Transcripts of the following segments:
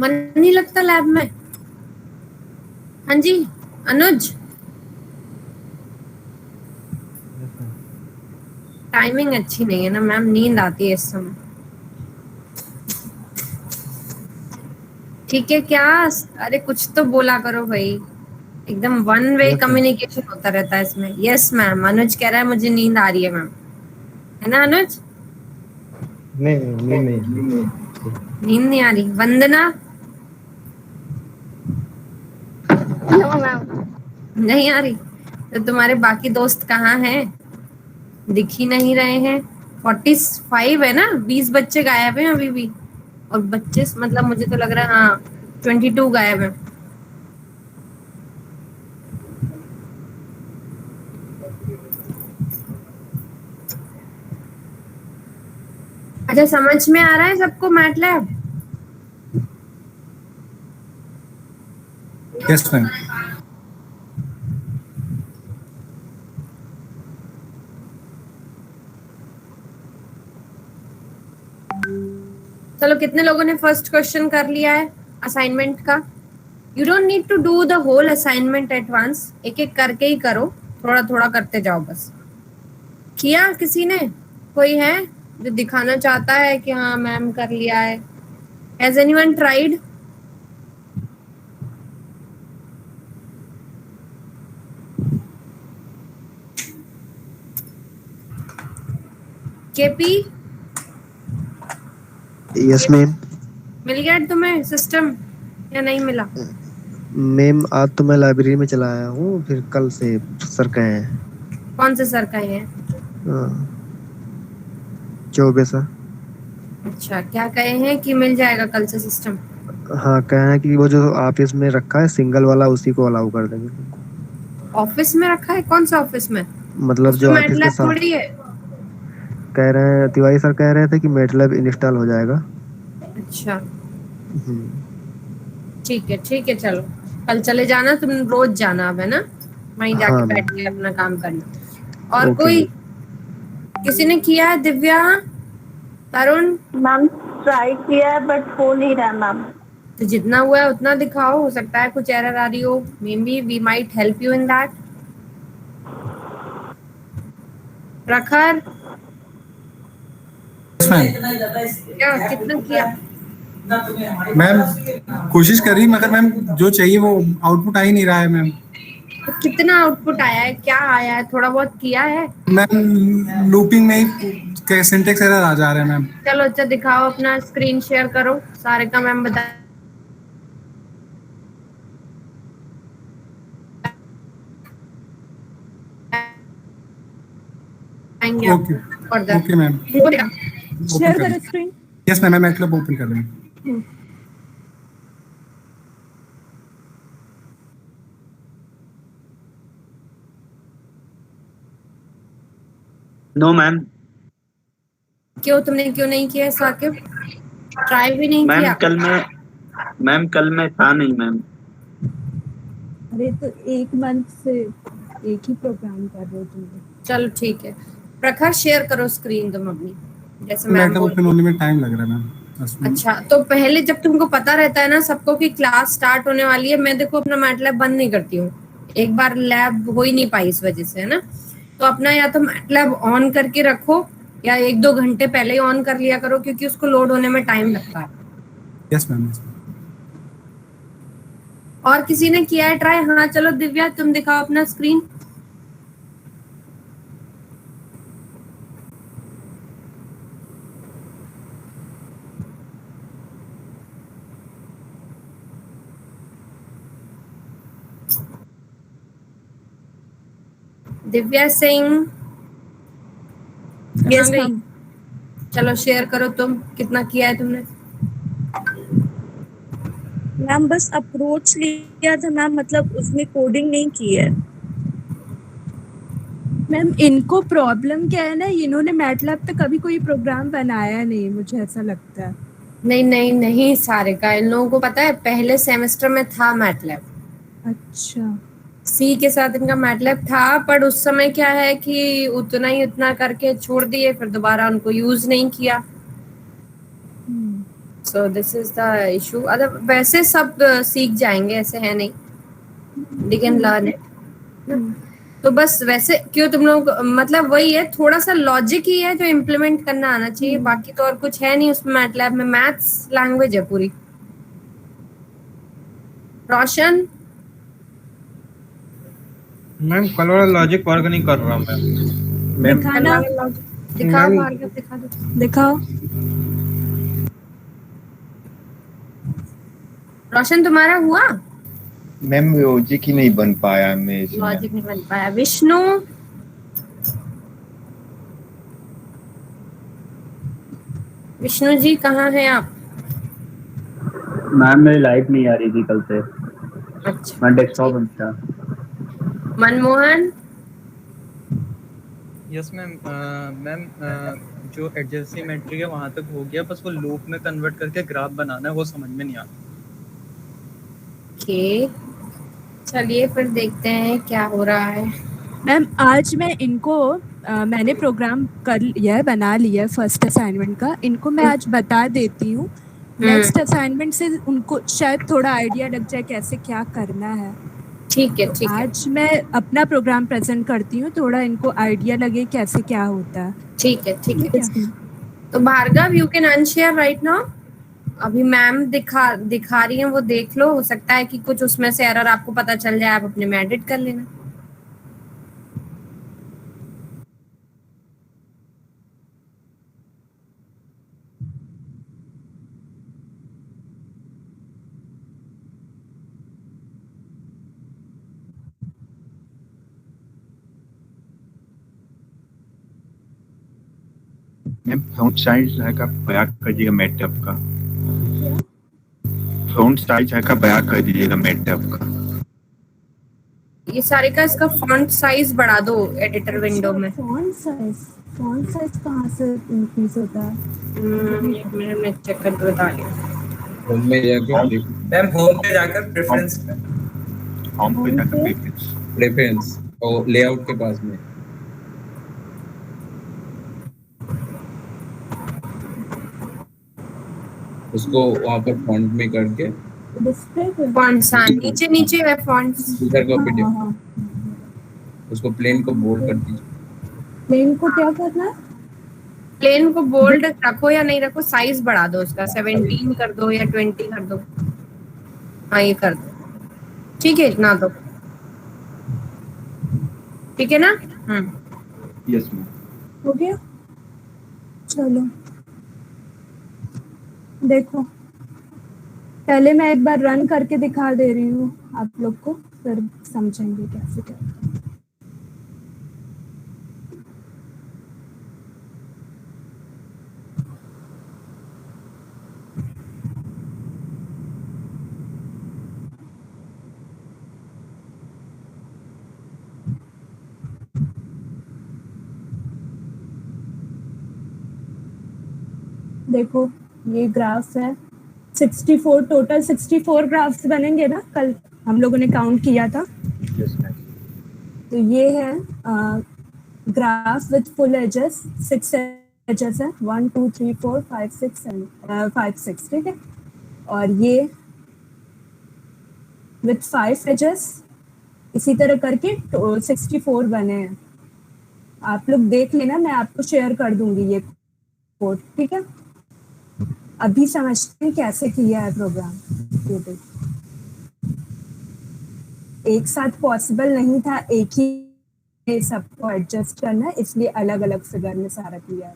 मन नहीं लगता लैब में? हाँ जी अनुज, टाइमिंग अच्छी नहीं है ना मैम, नींद आती है इस समय। ठीक है क्या? अरे कुछ तो बोला करो भाई, एकदम one way yes ma'am. Communication होता रहता है इसमें। यस मैम, अनुज कह रहा है मुझे नींद आ रही है मैम, है ना अनुज? नहीं नहीं, नींद नहीं आ रही। नींद नहीं आ रही? वंदना? No ma'am. नहीं आ रही? तो तुम्हारे बाकी दोस्त कहाँ हैं? दिख ही नहीं रहे हैं। 45 है ना, 20 बच्चे गायब हैं अभी भी। और बच्चे मतलब मुझे तो लग रहा है हाँ 22 गायब है। अच्छा समझ में आ रहा है सबको मैटलैब? Yes ma'am. चलो कितने लोगों ने फर्स्ट क्वेश्चन कर लिया है असाइनमेंट का? You don't need to do the whole assignment at once, एक एक करके ही करो, थोड़ा थोड़ा करते जाओ बस। किया किसी ने? कोई है जो दिखाना चाहता है कि हाँ मैम कर लिया है? Has anyone tried? KP, yes ma'am. मिल गया तुम्हें सिस्टम या नहीं मिला? मैम आज तो मैं लाइब्रेरी में चला आया हूँ, फिर कल से सर कहे हैं। कौन से सर का है? हाँ, चौबे सर। अच्छा क्या कहे हैं कि मिल जाएगा कल से सिस्टम? हाँ, कहे हैं कि वो जो ऑफिस में रखा है सिंगल वाला उसी को अलाउ कर देंगे। ऑफिस में रखा है? कौन सा ऑफिस में? मतलब जो उसमें ऑफिस के मैटलैब साथ थोड़ी है। कह रहे हैं, तिवारी सर कह रहे थे कि मेटलैब इंस्टॉल हो जाएगा। अच्छा हम्म। ठीक है चलो, कल चले जाना, तुम रोज जाना अब, है ना? वहीं जाके हाँ बैठ मैम। के अपना काम करना। और ओके कोई मैम। किसी ने किया है? दिव्या, तरुण? मैम ट्राई किया है बट हो नहीं रहा मैम। तो जितना हुआ है उतना दिखाओ, हो सकता है कुछ एरर आ रही हो, maybe we might help you in that. Prakhar, yes ma'am. क्या कितना किया? मैम कोशिश कर रही मगर मैम जो चाहिए वो आउटपुट आ ही नहीं रहा है मैम। तो कितना आउटपुट आया है, क्या आया है, थोड़ा बहुत किया है? मैम लूपिंग में ही सिंटेक्स एरर आ जा रहा है मैम। चलो अच्छा दिखाओ, अपना स्क्रीन शेयर करो, सारे का मैम बताएंगे ओके आपको further. Okay ma'am. Open share कर करो स्क्रीन। यस मैम, मैं मैटलैब ओपन कर रही हूँ। No ma'am. क्यों, तुमने क्यों नहीं किया साकिब? ट्राई भी नहीं मैम किया? कल मैं था नहीं मैम। अरे तो एक मंथ से एक ही प्रोग्राम कर रहे हो तुम। चलो ठीक है, प्रखर शेयर करो स्क्रीन तुम अपनी, जैसे मैम मैटलैब बोल ओपन रही। होने में टाइम लग रहा है मैम 10 मिनट। अच्छा तो पहले जब तुमको पता रहता है ना सबको कि क्लास स्टार्ट होने वाली है, मैं देखो अपना मैटलैब बंद नहीं करती हूँ, एक बार लैब हो ही नहीं पाई इस वजह से, है ना? तो अपना या तो मैटलैब ऑन करके रखो या 1-2 घंटे पहले ही ऑन कर लिया करो, क्योंकि उसको लोड होने में टाइम लगता है। Yes ma'am. और किसी ने किया है ट्राई? हाँ चलो दिव्या तुम दिखाओ अपना स्क्रीन। दिव्या सिंह कहाँ यस गई? मैम। चलो शेयर करो तुम, कितना किया है तुमने? मैम बस अप्रोच लिया था मैम, मतलब उसमें कोडिंग नहीं की है। मैम इनको प्रॉब्लम क्या है ना, इन्होंने मैटलैब पे कभी कोई प्रोग्राम बनाया नहीं, मुझे ऐसा लगता है। नहीं नहीं नहीं, सारे का इन लोगों को पता है, पहले सेमेस्टर में था मैटलैब, अच्छा। सी के साथ इनका मैटलैब था, पर उस समय क्या है कि उतना ही उतना करके छोड़ दिए, फिर दोबारा उनको यूज नहीं किया। So this is the issue. Other वैसे सब सीख जाएंगे, ऐसे है नहीं, दे कैन लर्न इट। तो बस वैसे क्यों तुम लोग, मतलब वही है, थोड़ा सा लॉजिक ही है जो इम्प्लीमेंट करना आना चाहिए, बाकी तो और कुछ है नहीं उसमें। मैटलैब में मैथ्स लैंग्वेज है पूरी। रोशन, मैम कल वाला लॉजिक वर्क नहीं कर रहा मैम। दिखाना, दिखाओ मैम- भार्गव, दिखा दो। दिखाओ। रोशन तुम्हारा हुआ? मैम लॉजिक ही नहीं बन पाया मैं इसमें। लॉजिक नहीं बन पाया। विष्णु, विष्णु जी कहाँ हैं आप? मैम मेरी लाइट नहीं आ रही थी कल से, अच्छा, मैं डेस्कटॉप में था। Manmohan, yes ma'am. मैम जो एडजेसेंसी मैट्रिक है वहां तक हो गया, बस वो लूप में कन्वर्ट करके ग्राफ बनाना है, वो समझ में नहीं आता। ओके चलिए फिर देखते हैं क्या हो रहा है। मैम आज मैं इनको मैंने प्रोग्राम कर लिया है, बना लिया है फर्स्ट असाइनमेंट का। इनको मैं आज बता देती हूँ, नेक्स्ट असाइनमेंट से उनको शायद थोड़ा आइडिया लग जाए कैसे क्या करना है। ठीक है ठीक है आज मैं अपना प्रोग्राम प्रेजेंट करती हूँ, थोड़ा इनको आइडिया लगे कैसे क्या होता है। ठीक है ठीक है। ठीक है। तो Bhargav you can unshare right now. अभी मैम दिखा रही हैं, वो देख लो, हो सकता है कि कुछ उसमें से एरर आपको पता चल जाए, आप अपने में एडिट कर लेना। मैम फ्रंट साइज है का बयान कर दीजिएगा मैटअप का। फ्रंट साइज है का बयान कर दीजिएगा मैटअप का। ये सारे का इसका फॉन्ट साइज बढ़ा दो एडिटर विंडो में। फॉन्ट साइज कहाँ से इंक्रीज होता है? एक मिनट में चेक करके बता रही हूँ। होम में जाकर मैम होम पे जाकर प्रेफरेंस होम पे जाकर प्रेफरेंस और लेआउट के पास में उसको वहाँ पर फॉन्ट में करके फॉन्ट सा नीचे नीचे है फॉन्ट्स। इधर को पीडीएफ उसको प्लेन को बोल्ड कर दीजिए। प्लेन को क्या करना है? प्लेन को बोल्ड रखो या नहीं रखो, साइज बढ़ा दो उसका, 17 कर दो या 20 कर दो। हाँ ये कर दो, ठीक है इतना दो, ठीक है ना? Yes ma'am. हो गया, चलो देखो, पहले मैं एक बार रन करके दिखा दे रही हूँ आप लोग को, फिर समझेंगे कैसे क्या। देखो ये ग्राफ है, 64 टोटल 64 ग्राफ्स बनेंगे ना, कल हम लोगों ने काउंट किया था। Yes ma'am. तो ये है graph with full edges, 6 edges है, 1 2 3 4 5 6 5 6, ठीक है। और ये विद 5 एजेस, इसी तरह करके 64 बने हैं। आप लोग देख लेना, मैं आपको शेयर कर दूंगी ये कोड, ठीक है। अभी समझते हैं कैसे किया है प्रोग्राम। ये देखो, एक साथ पॉसिबल नहीं था एक ही सबको एडजस्ट करना, इसलिए अलग अलग फिगर में सारा किया है।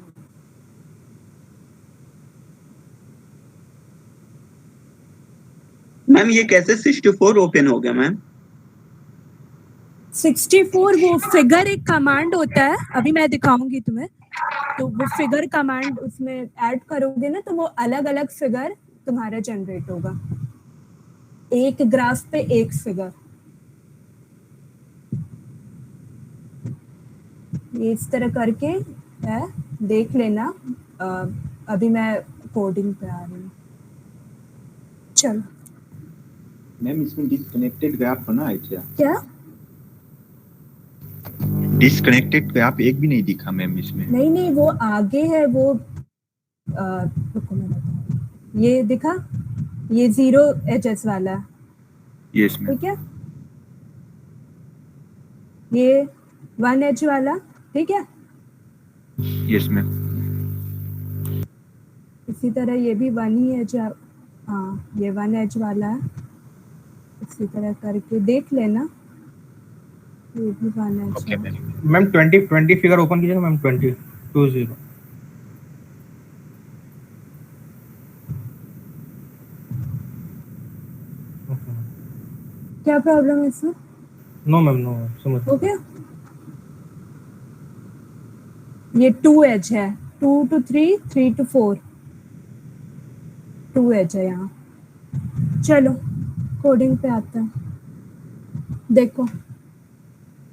मैम ये कैसे 64 ओपन हो गया मैम? 64 वो फिगर एक कमांड होता है, अभी मैं दिखाऊंगी तुम्हें। तो वो फिगर कमांड उसमें ऐड करोगे ना, तो वो अलग अलग फिगर तुम्हारा जनरेट होगा, एक ग्राफ पे एक फिगर। ये इस तरह करके है, देख लेना। अभी मैं कोडिंग पे आ रही हूँ, चलो। मैम इसमें डिस्कनेक्टेड ग्राफ बना है क्या? क्या डिस्कनेक्टेड ग्राफ एक भी नहीं दिखा मैम इसमें। नहीं, वो आगे है, वो रुको मैं बताऊँ। ये दिखा, ये 0 एजेस वाला है, यस मैम, ठीक है। ये 1 एज वाला, ठीक है। यस मैम, इसी तरह ये भी 1 ही एज, हाँ ये 1 एज वाला है। इसी तरह करके देख लेना, ये भी 1 एज ओके है। मैम। मैम 20 फिगर ओपन कीजिए मैम, 20 क्या प्रॉब्लम है इसमें? नो मैम, नो समझ हो गया। ये 2 एज है, 2 to 3, 3 to 4, 2 एज है यहाँ। चलो कोडिंग पे आते हैं। देखो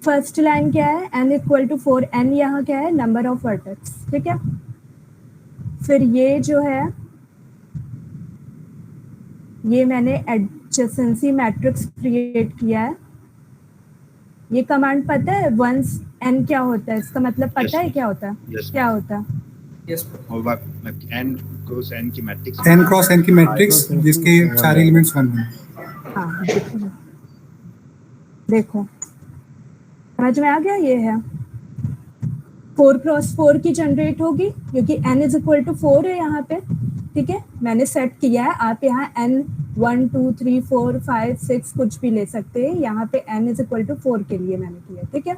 फर्स्ट लाइन क्या है, n इक्वल टू 4, n यहाँ क्या है, नंबर ऑफ वर्टेक्स, ठीक है। फिर ये जो है, ये मैंने एडजेसेंसी मैट्रिक्स क्रिएट किया है। ये कमांड पता है, वंस n क्या होता है, इसका मतलब पता है क्या होता है? Yes, क्या होता है? यस और n क्रॉस n की मैट्रिक्स, n क्रॉस n की मैट्रिक्स जिसके सारे एलिमेंट्स 1 हैं। हाँ देखो समझ में आ गया। ये है 4 क्रॉस 4 की जनरेट होगी क्योंकि n इज इक्वल टू 4 है यहाँ पे, ठीक है। मैंने सेट किया है, आप यहाँ n 1 2 3 4 5 6 कुछ भी ले सकते हैं। यहाँ पे n इज इक्वल टू 4 के लिए मैंने किया, ठीक है।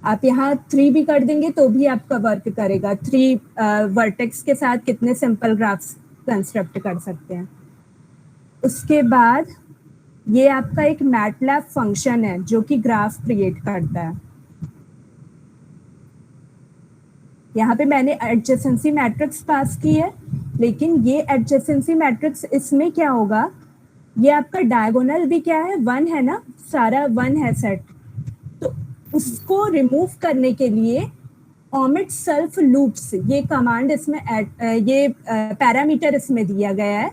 आप यहाँ 3 भी कर देंगे तो भी आपका वर्क करेगा। 3 वर्टेक्स के साथ कितने सिंपल ग्राफ्स कंस्ट्रक्ट कर सकते हैं। उसके बाद ये आपका एक मैटलैब फंक्शन है जो कि ग्राफ क्रिएट करता है। यहाँ पे मैंने एडजेसेंसी मैट्रिक्स पास की है, लेकिन ये एडजेसेंसी मैट्रिक्स इसमें क्या होगा, ये आपका डायगोनल भी क्या है, 1 है ना, सारा 1 है सेट। तो उसको रिमूव करने के लिए omit self loops ये कमांड इसमें ये पैरामीटर इसमें दिया गया है,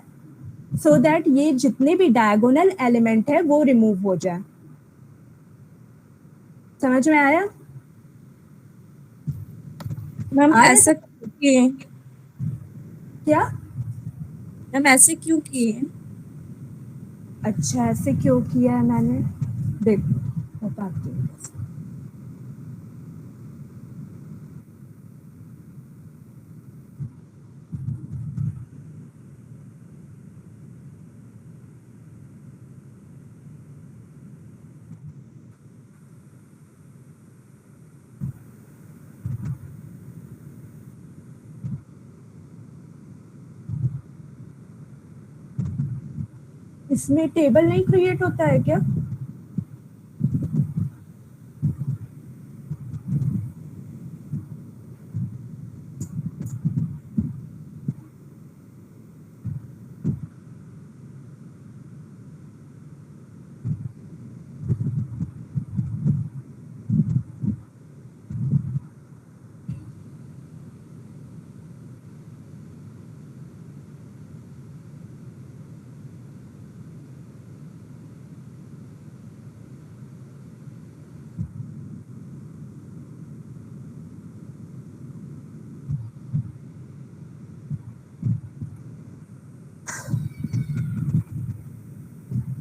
सो दैट ये जितने भी डायगोनल एलिमेंट है वो रिमूव हो जाए। समझ में आया? मैम आ रहा ऐसा क्यों किए? क्या? मैम ऐसे क्यों किए? अच्छा ऐसे क्यों किया है मैंने, देखो बताती हूँ। इसमें टेबल नहीं क्रिएट होता है क्या?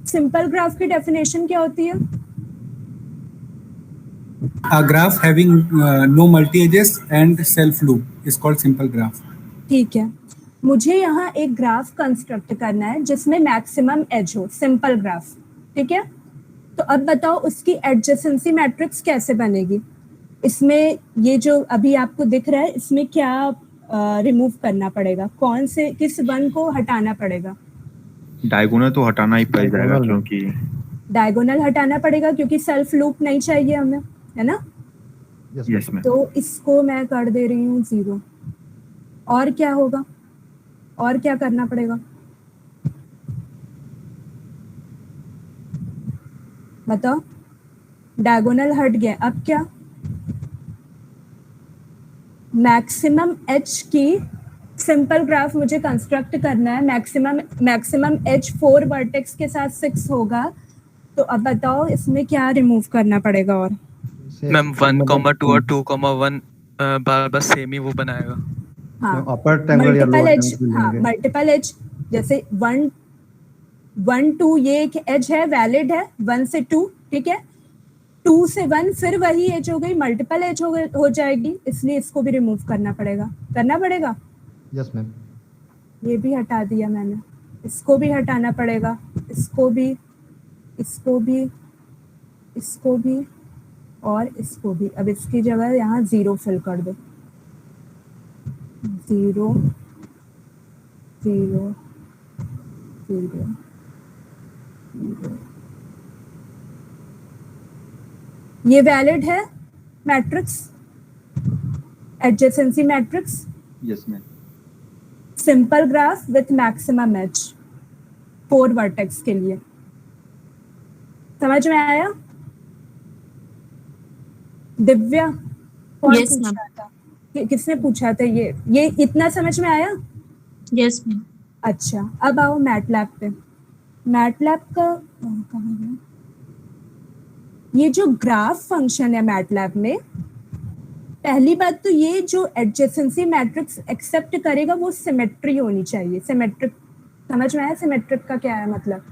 सिंपल ग्राफ की डेफिनेशन क्या होती है? A graph having no multi-edges and self-loop is called simple graph. ठीक है, मुझे यहाँ एक ग्राफ कंस्ट्रक्ट करना है जिसमें मैक्सिमम एज हो, सिंपल ग्राफ, ठीक है। तो अब बताओ उसकी एडजेसेंसी मैट्रिक्स कैसे बनेगी। इसमें ये जो अभी आपको दिख रहा है, इसमें क्या रिमूव करना पड़ेगा, कौन से किस वन को हटाना पड़ेगा? डायगोनल तो हटाना ही पड़ेगा क्योंकि डायगोनल हटाना पड़ेगा क्योंकि सेल्फ लूप नहीं चाहिए हमें, है ना। यस मैम, तो इसको मैं कर दे रही हूँ 0। और क्या होगा, और क्या करना पड़ेगा बताओ। डायगोनल हट गया, अब क्या, मैक्सिमम एच की सिंपल ग्राफ मुझे कंस्ट्रक्ट करना है। मैक्सिमम एच 4 वर्टेक्स के साथ 6 होगा। तो अब बताओ इसमें क्या रिमूव करना पड़ेगा। और मैम 1, 2 और 2, 1 बार सेम ही वो बनाएगा। हाँ अपर ट्रायंगल या मल्टीपल लोअर एज, ट्रायंगल हाँ लेंगे। मल्टीपल एज, जैसे 1 2 ये एक एज है, वैलिड है 1 से 2, ठीक है। 2 से 1 फिर वही एज हो गई, मल्टीपल एज हो जाएगी, इसलिए इसको भी रिमूव करना पड़ेगा। Yes ma'am. ये भी हटा दिया मैंने, इसको भी हटाना पड़ेगा, इसको भी, इसको भी, इसको भी और इसको भी। अब इसकी जगह यहाँ 0 फिल कर दो, 0 0 0 0। ये वैलिड है matrix, adjacency matrix, yes ma'am. Simple graph with maximum age 4 vertex के लिए। समझ में आया? दिव्या कौन Yes, पूछ ma'am. रहा था? किसने पूछा था? ये इतना समझ में आया? Yes, ma'am. अच्छा, अब आओ मैटलैब पे। मैटलैब का कहाँ है? ये जो ग्राफ फंक्शन है मैटलैब में, पहली बात तो ये जो एडजेसेंसी मैट्रिक्स एक्सेप्ट करेगा वो सिमेट्री होनी चाहिए। सिमेट्रिक समझ में आया? सिमेट्रिक का क्या है मतलब?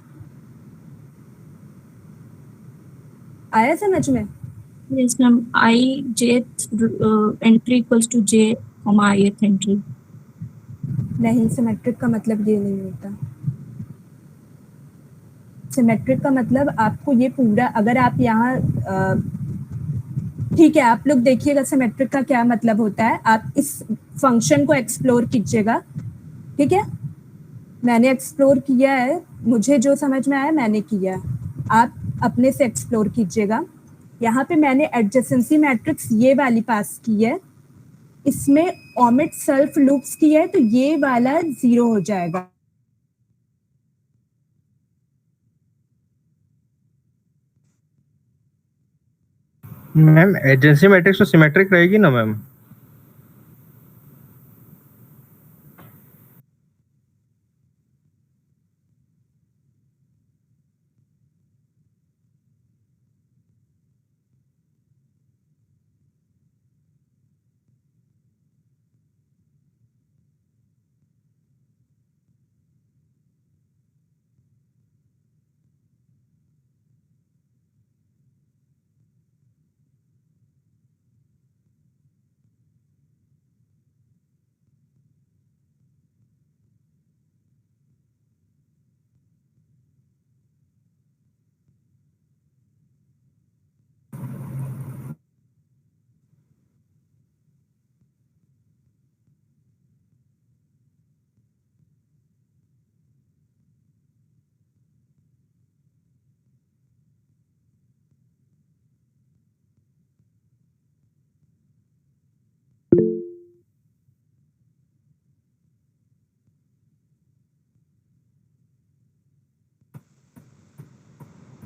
आया समझ में? Yes, ma'am. Jth entry equals to j, ith entry. नहीं, सिमेट्रिक का मतलब ये नहीं होता। सिमेट्रिक का मतलब आपको ये पूरा, अगर आप यहाँ ठीक है, आप लोग देखिएगा सिमेट्रिक का क्या मतलब होता है। आप इस फंक्शन को एक्सप्लोर कीजिएगा, ठीक है? मैंने एक्सप्लोर किया है, मुझे जो समझ में आया मैंने किया है, आप अपने से एक्सप्लोर कीजिएगा। यहाँ पे मैंने एडजेसेंसी मैट्रिक्स ये वाली पास की है, इसमें ओमिट सेल्फ लूप्स की है, तो ये वाला 0 हो जाएगा। मैम एजेंसी मैट्रिक्स तो सिमेट्रिक रहेगी ना ma'am?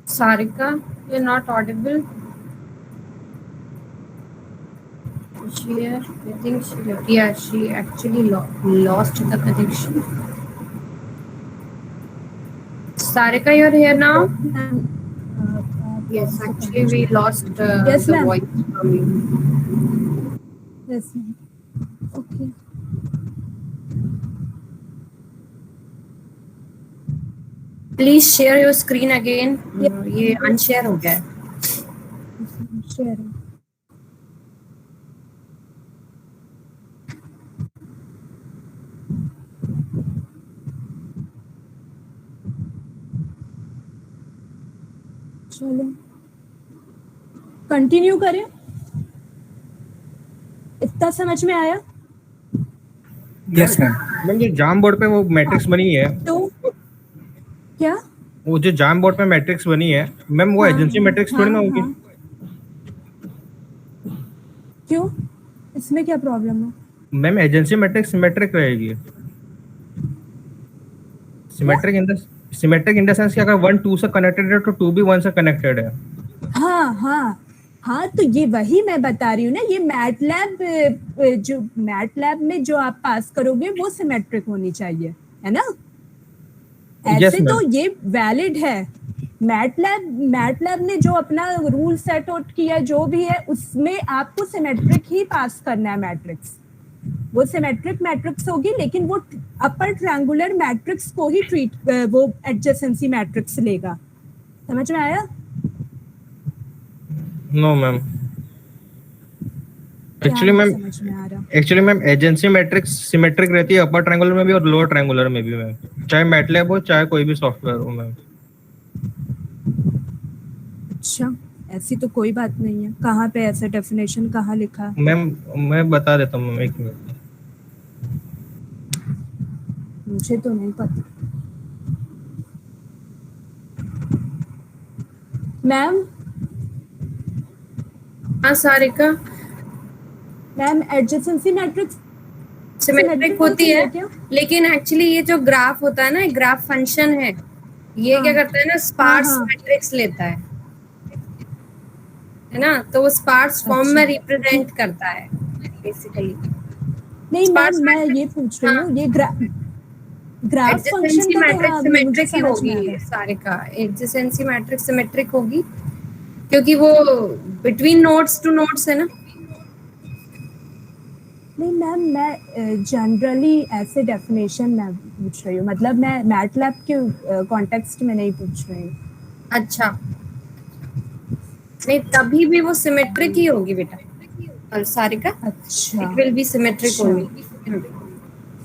Sarika, you're not audible. I think she actually lost the connection. Sarika, you're here now? Yes, actually we lost Yes, the ma'am. voice from you. Yes, ma'am. Okay. Please share your screen again. ये unshare हो गया है. Share. चलो continue करें। इतना समझ में आया? Yes ma'am. मैम जो जाम बोर्ड पे वो मैट्रिक्स बनी है, तो क्या? वो जो जाम बोर्ड पे मैट्रिक्स बनी है मैम, वो एजेंसी मैट्रिक्स थोड़ी ना होगी। क्यों? इसमें क्या प्रॉब्लम है? मैम एजेंसी मैट्रिक्स सिमेट्रिक रहेगी। सिमेट्रिक इन द सेंस कि अगर 1 2 से कनेक्टेड है तो 2 भी 1 से कनेक्टेड है। हाँ, तो ये वही मैं बता रही हूँ ना, ये मैटलैब में जो आप पास करोगे वो सिमेट्रिक होनी चाहिए, है ना? ऐसे तो ये वैलिड है। मैटलैब ने जो अपना रूल सेट आउट किया जो भी है, उसमें आपको सिमेट्रिक ही पास करना है मैट्रिक्स। वो सिमेट्रिक मैट्रिक्स होगी, लेकिन वो अपर ट्रायंगुलर मैट्रिक्स को ही ट्रीट वो एडजेसेंसी मैट्रिक्स लेगा। समझ में आया? नो मैम, क्या एक्चुअली नहीं मैम, समझ में आ रहा? Actually ma'am agency matrix symmetric रहती है अपर ट्रायंगुलर में भी और लोअर ट्रायंगुलर में भी मैम, चाहे मैटलैब हो चाहे कोई भी सॉफ्टवेयर हो मैम। अच्छा, ऐसी तो कोई बात नहीं है। कहाँ पे ऐसा डेफिनेशन कहाँ लिखा है? मैम मैं बता देता हूँ मैम, एक मिनट। मुझे तो नहीं पता। मैम, हाँ Sarika, ma'am adjacency matrix symmetric होती है, क्या? लेकिन एक्चुअली ये जो ग्राफ होता है ना, ग्राफ फंक्शन है, ये क्या करता है ना, स्पार्स हाँ। मैट्रिक्स लेता है ना, तो वो स्पार्स फॉर्म में अच्छा। रिप्रेजेंट करता है बेसिकली। नहीं मैम, Sparse मैं matrix, ये पूछ रही हाँ, हूँ, ये ग्राफ फंक्शन एडजेसेंसी का तो मैट्रिक्स हाँ मुझे सिमेट्रिक ही समझ में आ होगी रहा है। सारिका, एडजेसेंसी मैट्रिक्स सिमेट्रिक होगी क्योंकि वो बिटवीन नोड्स टू नोड्स है ना। नहीं मैम, मैं जनरली ऐसे डेफिनेशन में पूछ रही हूँ, मतलब मैं मैटलैब के कॉन्टेक्स्ट में नहीं पूछ रही हूँ। अच्छा, नहीं तभी भी वो सिमेट्रिक ही होगी बेटा, और सारिका अच्छा, इट विल बी सिमेट्रिक अच्छा। ओनली।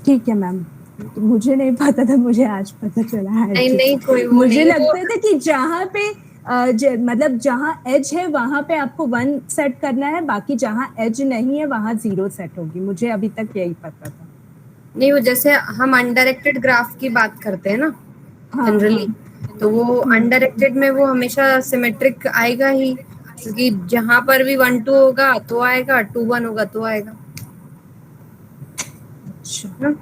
ठीक है मैम, तो मुझे नहीं पता था, मुझे आज पता चला है। नहीं नहीं, कोई वो मुझे नहीं, लगता था कि जहाँ पे मतलब जहाँ एज है वहां पे आपको 1 सेट करना है, बाकी जहाँ एज नहीं है वहां 0 सेट होगी। मुझे अभी तक यही पता था। नहीं वो जैसे हम अनडायरेक्टेड ग्राफ की बात करते हैं ना हाँ, जनरली, तो वो अनडायरेक्टेड में वो हमेशा सिमेट्रिक आएगा ही, क्योंकि जहां पर भी 1 2 होगा तो आएगा, 2 1 होगा तो आएगा। अच्छा,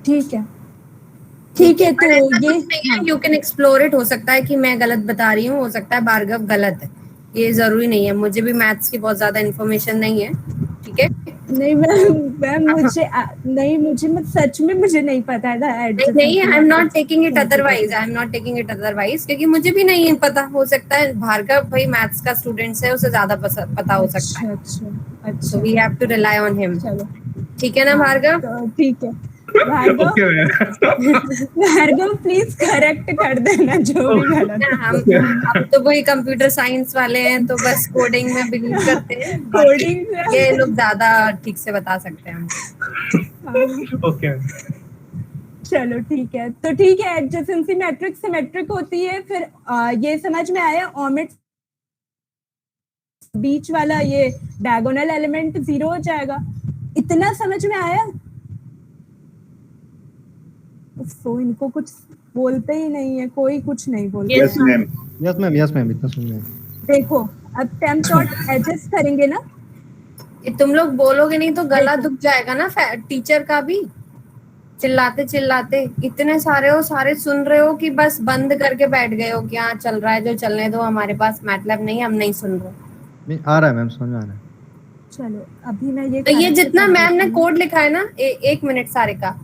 ठीक है, ठीक है। तो पर ऐसा ये कुछ नहीं है, यू कैन एक्सप्लोर इट। हो सकता है कि मैं गलत बता रही हूँ, हो सकता है भार्गव गलत है, ये जरूरी नहीं है। मुझे भी मैथ्स की बहुत ज्यादा इन्फॉर्मेशन नहीं है, ठीक है। नहीं मैम, नहीं, मुझे सच में मुझे नहीं पता था नहीं नहीं, I am not taking it otherwise, I am not taking it otherwise, क्योंकि मुझे भी नहीं पता। हो सकता है भार्गव भाई मैथ्स का स्टूडेंट है, उसे ज्यादा पता हो सकता है, अच्छा, so we have to rely on him. चलो, ठीक है ना हाँ, भार्गव? तो ठीक है Bhargav. Okay ma'am, Bhargav please correct कर देना जो भी गलत है। हम तो वही कंप्यूटर साइंस वाले हैं, तो बस कोडिंग में बिलीव करते हैं, कोडिंग ये लोग ज्यादा ठीक से बता सकते हैं। ओके। चलो ठीक है, तो ठीक है, एडजेसेंसी मैट्रिक्स सिमेट्रिक होती है। फिर ये समझ में आया, ओमिट बीच वाला ये डायगोनल एलिमेंट 0 हो जाएगा। इतना समझ में आया? तो इनको कुछ बोलते ही नहीं है, कोई कुछ नहीं बोलता। Yes ma'am. यस मैम, इतना सुन रहे हैं। देखो, अब टेम्प डॉट एजेस करेंगे ना, ये तुम लोग बोलोगे नहीं तो गला देखो। दुख जाएगा ना टीचर का भी, चिल्लाते चिल्लाते। इतने सारे हो, सारे सुन रहे हो कि बस बंद करके बैठ गए हो कि हाँ चल रहा है जो चलने दो, हमारे पास मैटलैब नहीं, हम नहीं सुन रहे। नहीं आ रहा है मैम, समझ आ रहा है। चलो अभी मैं ये तो ये correct जितना कर मैम ने देती हूँ। कोड लिखा है ना, एक मिनट सारिका,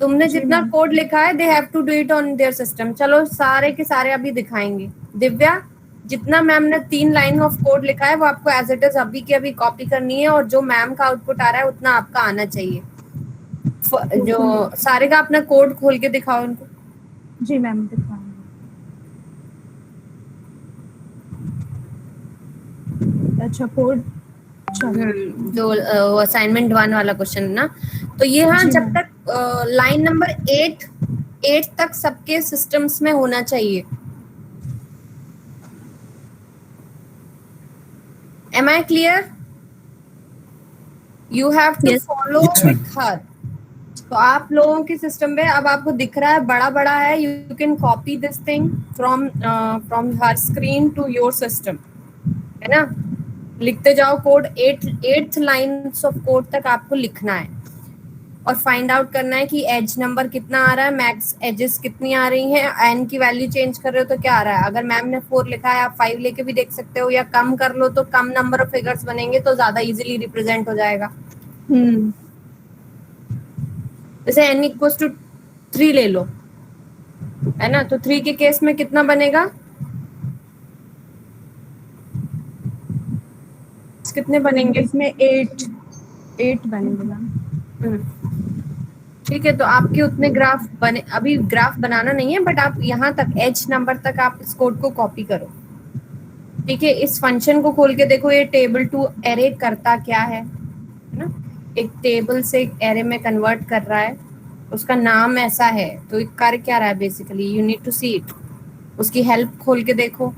तुमने जी जितना मैम। कोड लिखा है, they have to do it on their system. चलो सारे के सारे अभी दिखाएंगे। दिव्या, जितना मैम ने 3 लाइन ऑफ कोड लिखा है वो आपको एज इट इज अभी के अभी कॉपी करनी है, और जो मैम का आउटपुट आ रहा है उतना आपका आना चाहिए। जो सारिका अपना कोड खोल के दिखाओ उनको। जी मैम, दिखाऊंगी। अच्छा, कोड जो असाइनमेंट 1 वाला क्वेश्चन है ना, तो ये हाँ, जी जब मैम। तक लाइन नंबर 8 तक सबके सिस्टम्स में होना चाहिए। Am I clear? You have to Yes. follow Yes, ma'am. with her. तो आप लोगों के सिस्टम में अब आपको दिख रहा है बड़ा बड़ा है, you can copy this thing from her screen to your system, है ना। लिखते जाओ code, 8th lines of code तक आपको लिखना है, और फाइंड आउट करना है कि एज नंबर कितना आ रहा है, मैक्स एजेस कितनी आ रही हैं, एन की वैल्यू चेंज कर रहे हो तो क्या आ रहा है। अगर मैम ने 4 लिखा है, आप 5 लेके भी देख सकते हो, या कम कर लो तो कम नंबर ऑफ फिगर्स बनेंगे तो ज्यादा इजीली रिप्रेजेंट हो जाएगा। जैसे n इक्वल्स टू 3 ले लो, है ना, तो 3 के केस में कितना बनेगा, कितने बनेंगे? इसमें 8 बनेंगे मैम। ठीक है, तो आपके उतने ग्राफ बने, अभी ग्राफ बनाना नहीं है, बट आप यहाँ तक एच नंबर तक आप इस कोड को कॉपी करो। ठीक है, इस फंक्शन को खोल के देखो, ये टेबल टू एरे करता क्या है ना, एक टेबल से एक एरे में कन्वर्ट कर रहा है, उसका नाम ऐसा है, तो ये कर क्या रहा है basically, you need to see it. उसकी हेल्प खोल के देखो।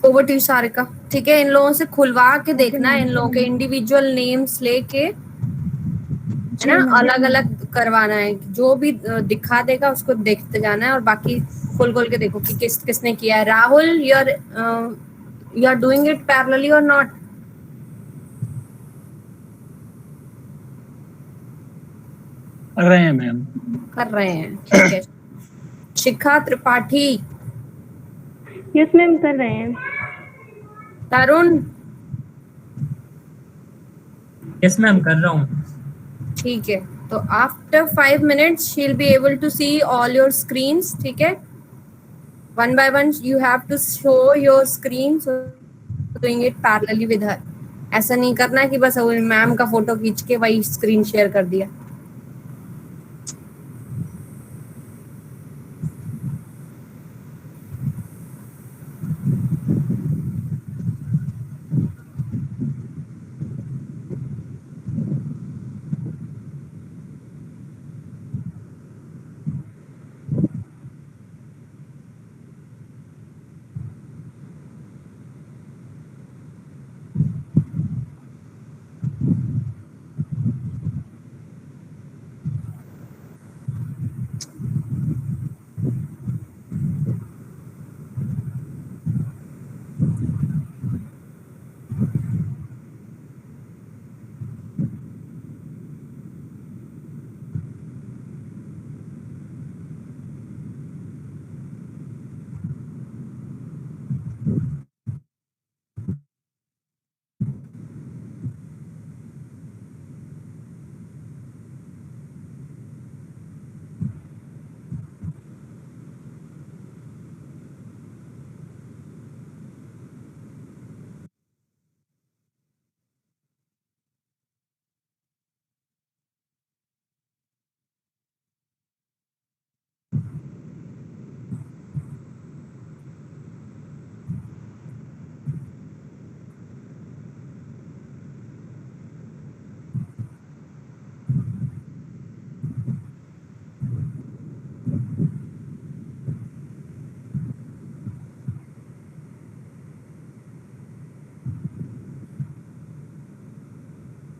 Over to Sarika. ठीक है, इन लोगों से खुलवा के देखना, इन लोगों के इंडिविजुअल नेम्स लेके, है ना, अलग अलग करवाना है, जो भी दिखा देगा उसको देखते जाना है, और बाकी खोल खोल के देखो कि किसने किया है। Rahul, you are doing it parallelly और नॉट? कर रहे हैं मैम। कर रहे हैं, ठीक है। शिखा त्रिपाठी। यस मैम, कर रहे हैं। तरुण। यस मैम, कर रहा हूँ। ठीक है, तो after 5 minutes she will be able to see all your screens. ठीक है, one by one you have to show your screen, doing it parallelly with her. ऐसा नहीं करना कि बस मैम का फोटो खींच के वही स्क्रीन शेयर कर दिया।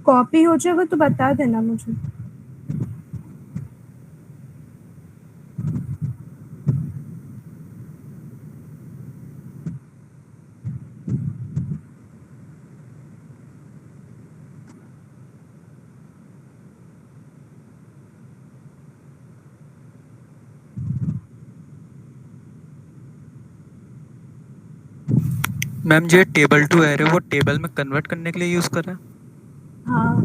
कॉपी हो जाएगा तो बता देना मुझे। मैम, जो टेबल टू एरे वो टेबल में कन्वर्ट करने के लिए यूज कर रहा है? हाँ,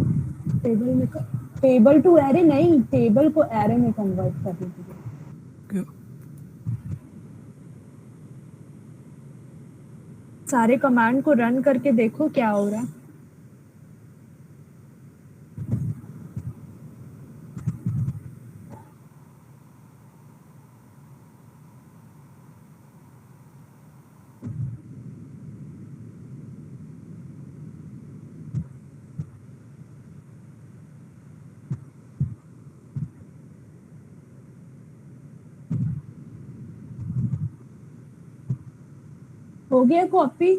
टेबल टू एरे नहीं, टेबल को एरे में कन्वर्ट करने के लिए। सारे कमांड को रन करके देखो क्या हो रहा है। हो गया कॉपी?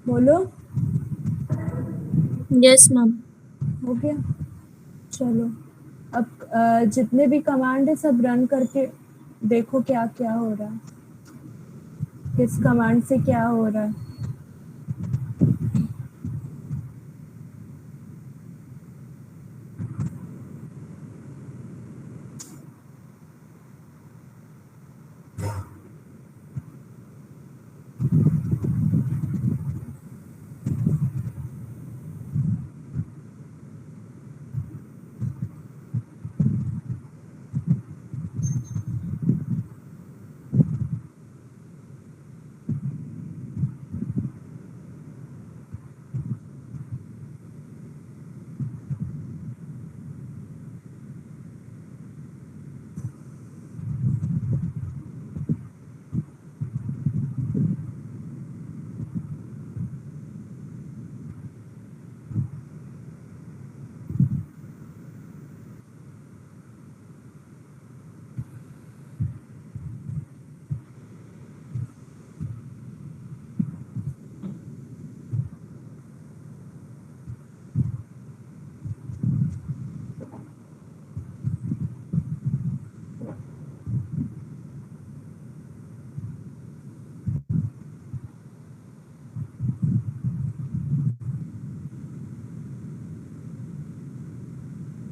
बोलो। Yes ma'am. हो गया, चलो अब जितने भी कमांड है सब रन करके देखो क्या क्या हो रहा है, किस कमांड से क्या हो रहा है।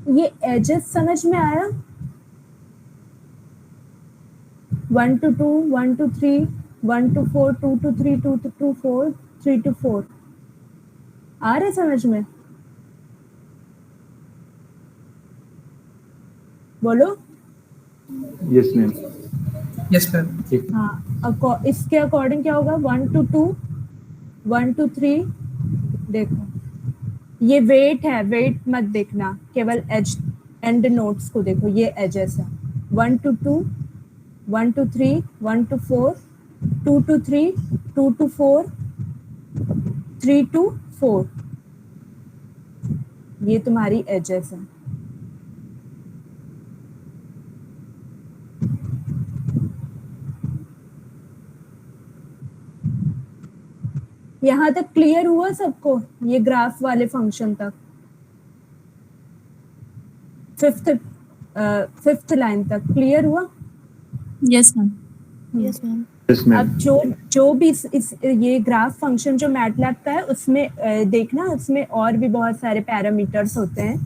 ये एजेस समझ में आया? 1 to 2, 1 to 3, 1 to 4, 2 to 3, 2 to 4, 3 to 4 आ रहे समझ में? बोलो। Yes ma'am. Yes ma'am. हाँ, इसके अकॉर्डिंग क्या होगा? 1 to 2, 1 to 3, देखो ये वेट है, वेट मत देखना, केवल एज एंड नोट्स को देखो, ये एजेस है। 1 to 2, 1 to 3, 1 to 4, 2 to 3, 2 to 4, 3 to 4, ये तुम्हारी एजेस है। यहाँ तक क्लियर हुआ सबको? ये ग्राफ वाले फंक्शन तक, फिफ्थ लाइन तक क्लियर हुआ? Yes ma'am. Yes ma'am. Yes ma'am. अब जो भी इस ये ग्राफ फंक्शन जो मैटलैब का है उसमें देखना, उसमें और भी बहुत सारे पैरामीटर्स होते हैं,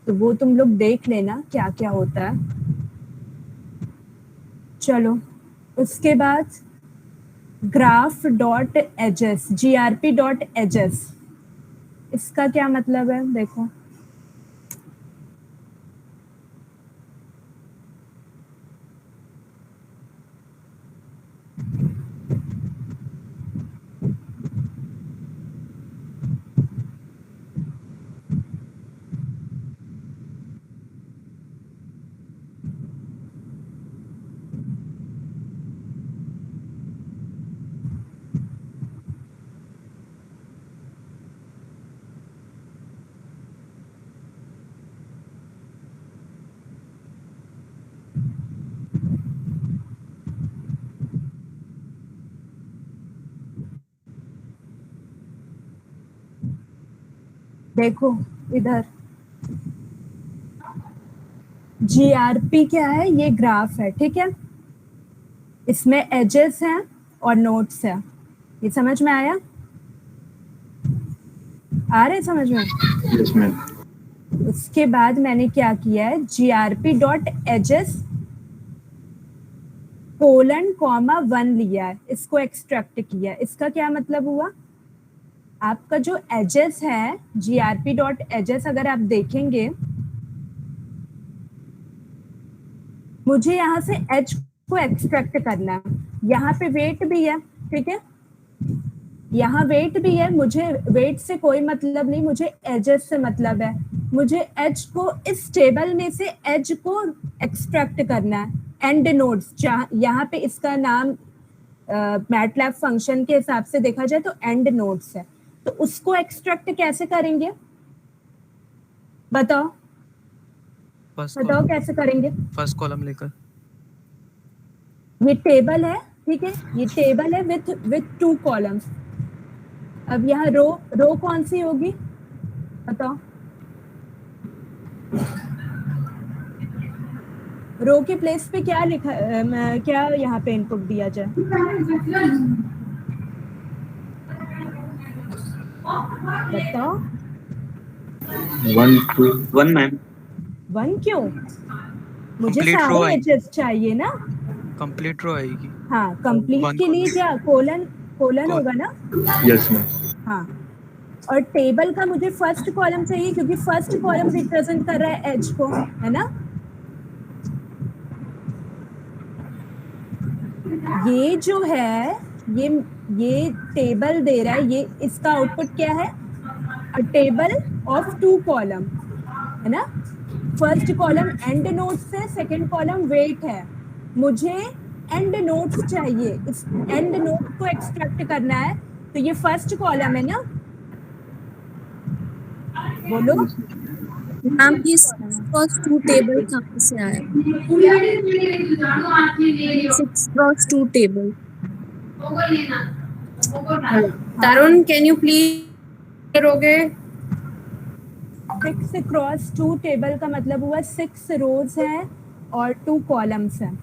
तो वो तुम लोग देख लेना क्या क्या होता है। चलो उसके बाद graph dot edges, GRP dot edges, इसका क्या मतलब है? देखो देखो इधर GRP क्या है? ये ग्राफ है, ठीक है? इसमें एजेस हैं और नोट्स है। ये समझ में आया? आ रहे समझ में? Yes ma'am. उसके बाद मैंने क्या किया है? GRP dot edges colon comma 1 लिया है, इसको एक्सट्रैक्ट किया है। इसका क्या मतलब हुआ? आपका जो एजेस है, GRP डॉट एजेस अगर आप देखेंगे, मुझे यहाँ से एच को एक्सट्रैक्ट करना है। यहाँ पे वेट भी है, ठीक है? यहाँ वेट भी है, मुझे वेट से कोई मतलब नहीं, मुझे एजेस से मतलब है। मुझे एच को इस टेबल में से एज को एक्सट्रैक्ट करना है। एंड नोड्स, यहाँ पे इसका नाम मैटलैब फंक्शन के हिसाब से देखा जाए तो एंड नोड्स है, तो उसको एक्सट्रैक्ट कैसे करेंगे? बताओ कैसे करेंगे? फर्स्ट कॉलम लेकर। ये टेबल है, ठीक है? ये टेबल है विथ 2 कॉलम्स। अब यहाँ रो कौन सी होगी? बताओ। रो के प्लेस पे क्या लिखा, क्या यहाँ पे इनपुट दिया जाए? बताओ। 1 2 1 मैम। 1 क्यों? मुझे Complete row सारे आएगी। एजेस चाहिए ना। कंप्लीट रो आएगी। हाँ, कंप्लीट One के लिए क्या कोलन होगा ना? Yes ma'am. हाँ, और टेबल का मुझे फर्स्ट कॉलम चाहिए, क्योंकि फर्स्ट कॉलम रिप्रेजेंट कर रहा है एज को, है ना? ये जो है, ये टेबल दे रहा है, ये इसका आउटपुट क्या है? अ टेबल ऑफ 2 कॉलम, है ना? फर्स्ट कॉलम एंड नोट्स है, सेकंड कॉलम वेट है। मुझे एंड नोट्स चाहिए, इस एंड नोट को एक्सट्रैक्ट करना है, तो ये फर्स्ट कॉलम है ना? बोलो। मैम ये 6x2 टेबल कहाँ से आया? 6x2 table. Tarun, can you please करोगे? 6x2 टेबल का मतलब हुआ 6 रोज हैं और 2 कॉलम्स हैं।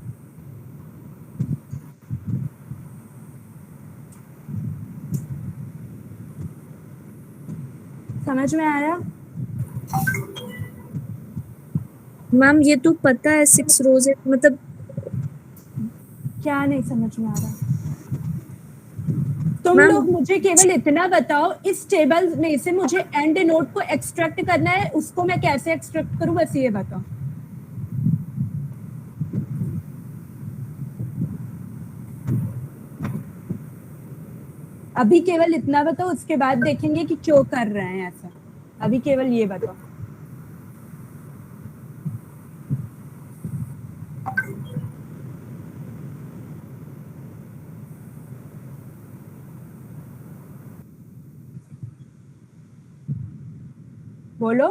समझ में आया? मैम ये तो पता है 6 रोज है, मतलब क्या नहीं समझ में आ रहा? तुम मैम लोग मुझे केवल इतना बताओ, इस टेबल में से मुझे एंड नोट को एक्सट्रैक्ट करना है, उसको मैं कैसे एक्सट्रैक्ट करूं, बस ये बताओ। अभी केवल इतना बताओ, उसके बाद देखेंगे कि क्यों कर रहे हैं ऐसा। अभी केवल ये बताओ। बोलो।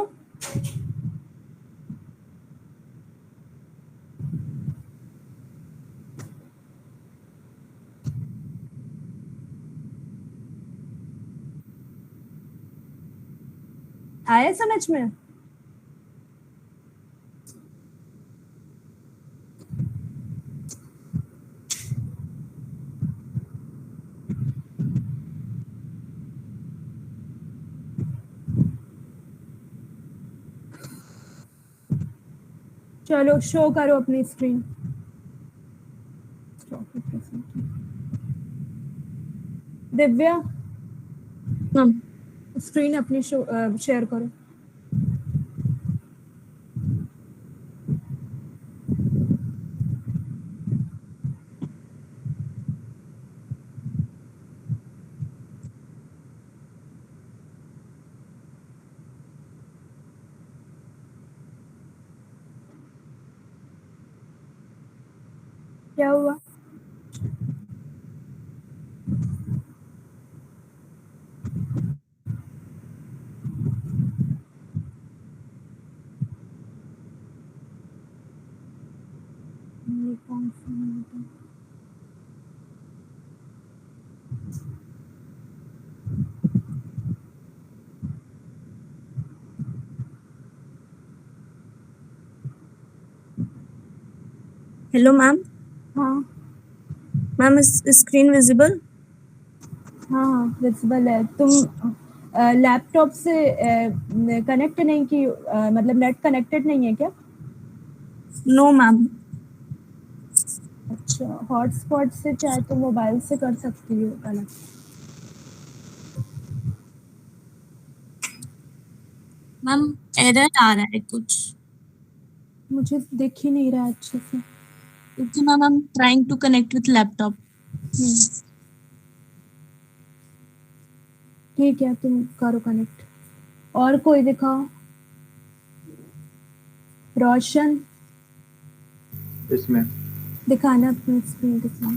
आया समझ में? चलो शो करो अपनी स्क्रीन। दिव्या मैम स्क्रीन अपनी शेयर करो। क्या हुआ? Hello ma'am. हाँ मैम इस स्क्रीन विजिबल? हाँ हाँ विजिबल है। तुम लैपटॉप से कनेक्ट नहीं की, मतलब नेट कनेक्टेड नहीं है क्या? No ma'am. अच्छा, हॉटस्पॉट से चाहे तो मोबाइल से कर सकती हो कनेक्ट। मैम एरर आ रहा है कुछ। मुझे दिख ही नहीं रहा अच्छे से। Okay ma'am, I am trying to connect with laptop. ठीक है, तुम करो कनेक्ट। और कोई दिखाओ। रोशन इसमें दिखाना अपनी स्क्रीन दिखाओ।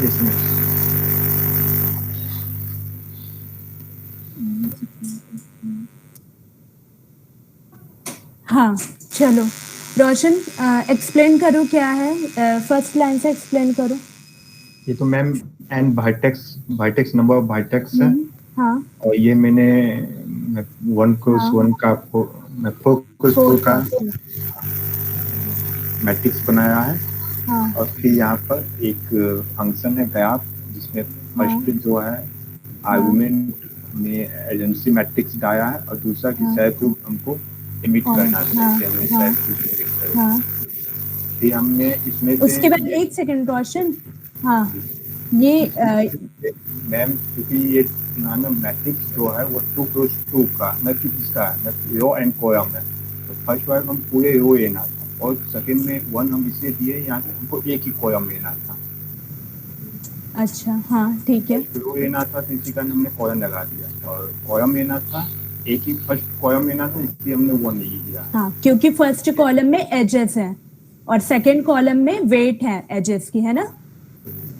इसमें हाँ चलो रोशन एक्सप्लेन करो क्या है, फर्स्ट लाइन से एक्सप्लेन करो। ये तो ma'am and vertex number of vertex है। हाँ और ये मैंने 1 क्रॉस 1 का आपको 4 क्रॉस 4 का मैट्रिक्स बनाया है। हाँ और फिर यहाँ पर एक फंक्शन है ग्राफ, जिसमें फर्स्ट जो है आर्गुमेंट में एजेंसी मैट्रिक्स डाला है, और दूसरा की सेट को हमको इमिट करना है। फिर हमने इसमें से उसके बाद एक सेकंड रोशन, हाँ ये मैम क्योंकि ये मैट्रिक्स जो है वो 2 क्रॉस 2 का इसका है, रो एंड कॉलम है। तो फर्स्ट वाला हम पूरे रो लेना था, और सेकंड में 1 हम इसलिए दिए यहाँ से हमको एक ही कॉलम लेना था। अच्छा हाँ ठीक है। रो लेना था तो इसी कारण हमने कॉलम लगा दिया, और कॉलम लेना था एक ही फर्स्ट कॉलम लेना था, इसलिए हमने 1 नहीं दिया। हाँ क्योंकि फर्स्ट कॉलम में एजेस है और सेकंड कॉलम में वेट है एजेस की, है ना?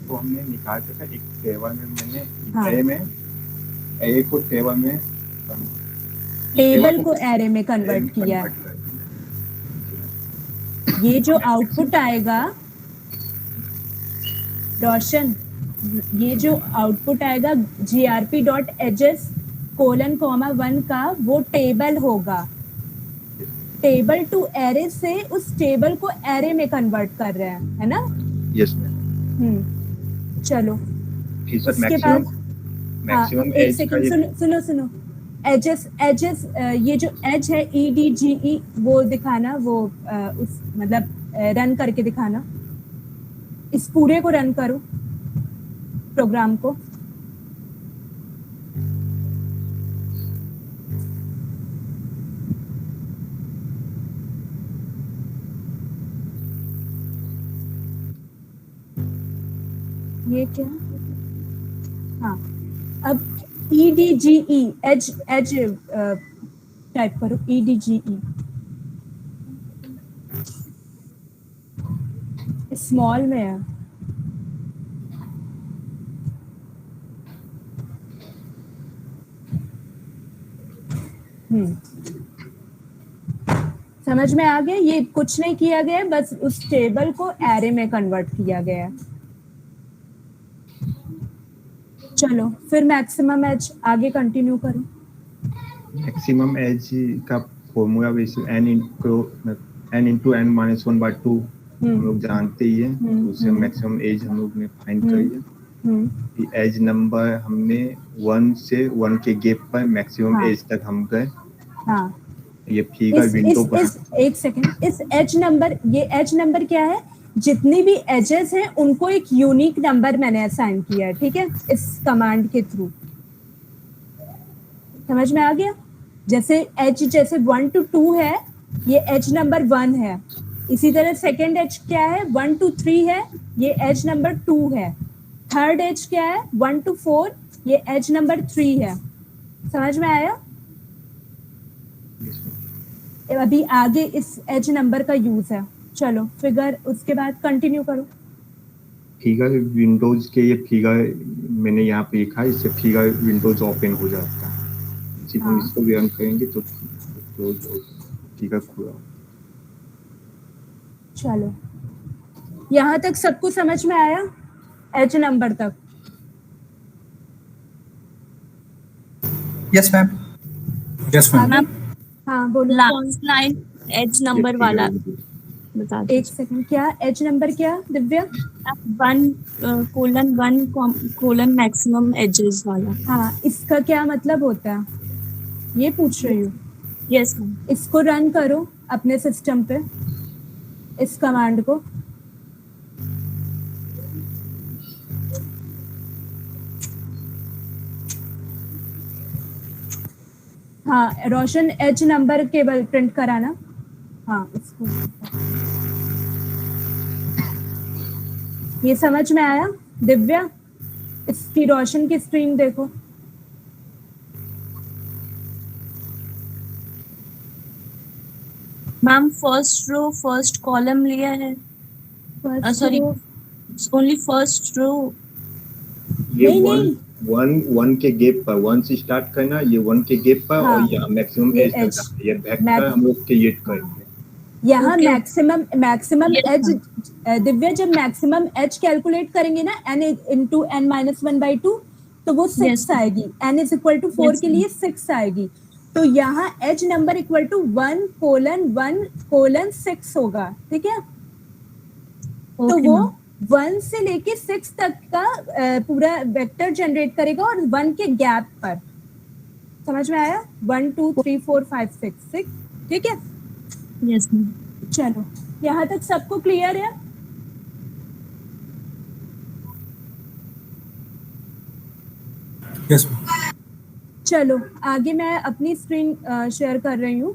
तो हमने निकाल के एक टेबल में मैंने हाँ। ए को टेबल में टेबल को एरे में कन्वर्ट किया। ये जो आउटपुट आएगा रोशन, ये जो आउटपुट आएगा grp.edges कोलन कॉमा 1 का वो टेबल होगा, टेबल टू एरे से उस टेबल को एरे में कन्वर्ट कर रहे हैं, है ना? Yes ma'am. चलो फिर सर उसके बाद मैक्सिमम एक एज का सेकंड सुनो एजेस ये जो एज है EDGE वो दिखाना, वो उस मतलब रन करके दिखाना, इस पूरे को रन करो प्रोग्राम को। ये क्या? हाँ, अब EDGE एज टाइप करो EDGE, स्मॉल में है। समझ में आ गया? ये कुछ नहीं किया गया है, बस उस टेबल को एरे में कन्वर्ट किया गया है। चलो फिर मैक्सिमम एज आगे कंटिन्यू करो। मैक्सिमम एज का formula basic n into n minus 1/2 हम लोग जानते ही है, उससे मैक्सिमम एज हम लोग ने फाइंड करी है। एज नंबर हमने 1 से 1 के गैप पर मैक्सिमम एज तक हम गए। हाँ, ये फिगर विंडो पर एक सेकंड, इस एज नंबर, ये एज नंबर क्या है? जितनी भी एजेस हैं उनको एक यूनिक नंबर मैंने असाइन किया है, ठीक है, इस कमांड के थ्रू। समझ में आ गया? जैसे एज जैसे 1 to 2 है, ये एज नंबर 1 है। इसी तरह सेकेंड एज क्या है? 1 to 3 है, ये एज नंबर 2 है। थर्ड एज क्या है? 1 to 4, ये एज नंबर 3 है। समझ में आया? अभी आगे इस एज नंबर का यूज है। चलो फिगर उसके बाद कंटिन्यू करो। फिगर विंडोज के ये फिगर मैंने यहाँ पे लिखा है, इससे फिगर विंडोज ओपन हो जाता है। जब हम इसको भी रन करेंगे तो फिगर खुला। चलो यहाँ तक सबको समझ में आया? एज नंबर तक? Yes ma'am. Yes ma'am. हाँ बोलो। लास्ट लाइन एज नंबर वाला बता दो। एक सेकंड, क्या एज नंबर क्या दिव्या? 1:1 मैक्सिमम एजेस वाला। हाँ, इसका क्या मतलब होता है ये पूछ रही हूँ। Yes ma'am. इसको रन करो अपने सिस्टम पे, इस कमांड को। हाँ, रोशन एज नंबर केवल प्रिंट कराना। हाँ, इसको ये समझ में आया दिव्या? इसकी रोशन की स्क्रीन देखो। Ma'am first row first column लिया है, सॉरी ओनली फर्स्ट रो। ये वन के गैप पर, 1 से स्टार्ट करना, ये 1 के गैप पर। हाँ, और यहाँ मैक्सिमम एज तक ये वेक्टर हम लोग क्रिएट करेंगे। यहाँ मैक्सिमम एज दिव्या, जब मैक्सिमम एज कैलकुलेट करेंगे ना n into n minus 1/2, तो वो 6 आएगी। n is equal to 4 के लिए 6 आएगी। तो यहाँ एज नंबर इक्वल टू 1:1:6 होगा, ठीक है? तो वो 1 से लेके 6 तक का पूरा वेक्टर जनरेट करेगा और 1 के गैप पर। समझ में आया? 1 2 3 4 5 6 6, ठीक है? Yes ma'am. चलो यहाँ तक सबको क्लियर है? यस। चलो आगे मैं अपनी स्क्रीन शेयर कर रही हूँ,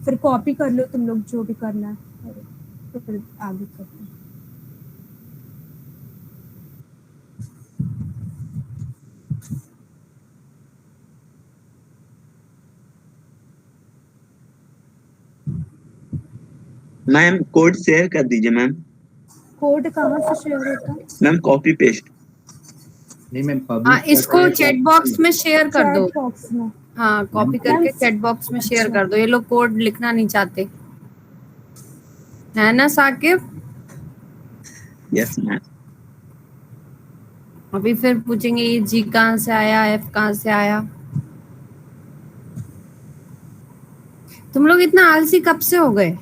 फिर कॉपी कर लो तुम लोग जो भी करना है, तो फिर आगे करते हैं। मैम कोड शेयर कर दीजिए मैम। कोड कहाँ से शेयर होता है? Ma'am copy paste. नहीं मैम, हाँ, इसको चैट बॉक्स में शेयर कर दो। चैट बॉक्स में। हाँ, कॉपी करके चैट बॉक्स में शेयर कर दो। ये लोग कोड लिखना नहीं चाहते, है ना साकिब? Yes ma'am. अभी फिर पूछेंगे ये जी कहाँ से आया, एफ कहाँ से आया। तुम लोग इतना आलसी कब से हो गए?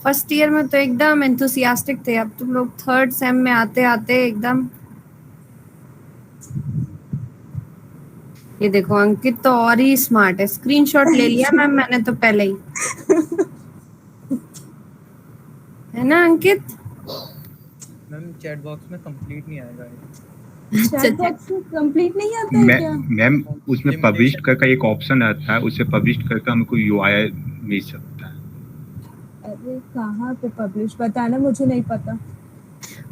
फर्स्ट ईयर में तो एकदम एंथुसियास्टिक थे, अब तुम लोग थर्ड सेम में आते आते एकदम। ये देखो अंकित तो और ही स्मार्ट है, स्क्रीनशॉट ले लिया मैम मैंने तो पहले ही, है ना अंकित? मैम चैट बॉक्स में कंप्लीट नहीं आएगा ये। चैट बॉक्स में कंप्लीट नहीं आता है क्या? मैम उसमें Limitation पब्लिश करके एक ऑप्शन आता है, उससे पब्लिश करके हमको यूआई मिल सकता है। अरे कहाँ पे पब्लिश बताना, मुझे नहीं पता।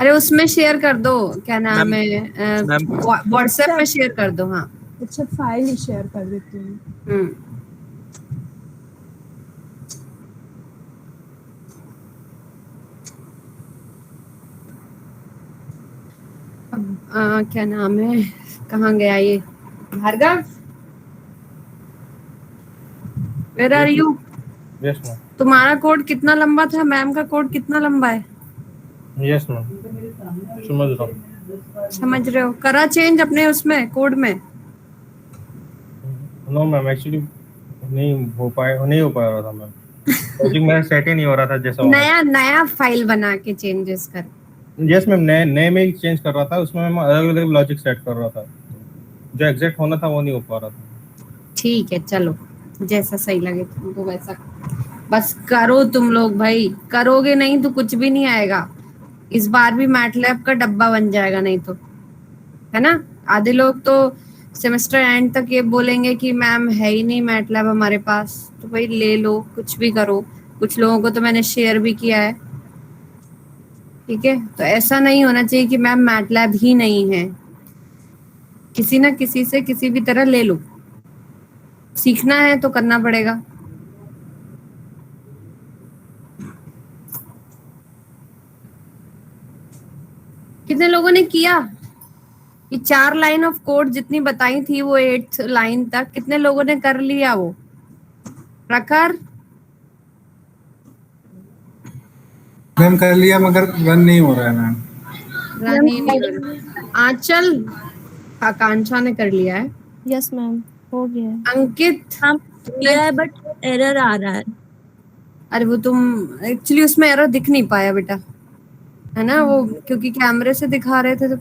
अरे उसमें शेयर कर दो, क्या नाम मैम- है, मैम व्हाट्सएप में शेयर कर दो। हाँ अच्छा फाइल ही शेयर कर देती हूँ। अब क्या नाम है, कहाँ गया ये Bhargav? Where are you? Yes ma'am. तुम्हारा कोड कितना लंबा था, मैम का कोड कितना लंबा है? यस मैम, समझ रहा हूँ। समझ रहे हो? करा चेंज अपने उसमें कोड में? नो मैम, एक्चुअली नहीं हो पा रहा था मैम, लॉजिक मेरा सेट ही नहीं हो रहा था जैसा नया नया फाइल बना के चेंजेस कर। यस मैम, नए में ही चेंज कर रहा था, उसमें मैं अलग अलग लॉजिक सेट कर रहा था, जो एग्जैक्ट होना था वो नहीं हो पा रहा था। ठीक है चलो, जैसा सही लगे तुमको वैसा बस करो तुम लोग भाई, करोगे नहीं तो कुछ भी नहीं आएगा। इस बार भी मैटलैब का डब्बा बन जाएगा नहीं तो, है ना? आधे लोग तो सेमेस्टर एंड तक ये बोलेंगे कि मैम है ही नहीं मैटलैब हमारे पास, तो भाई ले लो, कुछ भी करो। कुछ लोगों को तो मैंने शेयर भी किया है, ठीक है? तो ऐसा नहीं होना चाहिए कि मैम मैटलैब ही नहीं है, किसी ना किसी से किसी भी तरह ले लो, सीखना है तो करना पड़ेगा। कितने लोगों ने किया? ये 4 लाइन ऑफ कोड जितनी बताई थी वो 8th लाइन तक कितने लोगों ने कर लिया? वो प्रखर मैम कर लिया मगर रन नहीं हो रहा है मैम। रन ही नहीं हो रहा। आंचल, आकांक्षा ने कर लिया है। यस मैम, हो गया है। अंकित हाँ किया है बट एरर आ रहा है। अरे वो तुम एक्चुअली उसमें एरर दिख नहीं पाया बेटा, है ना? वो क्योंकि कैमरे से दिखा रहे थे तो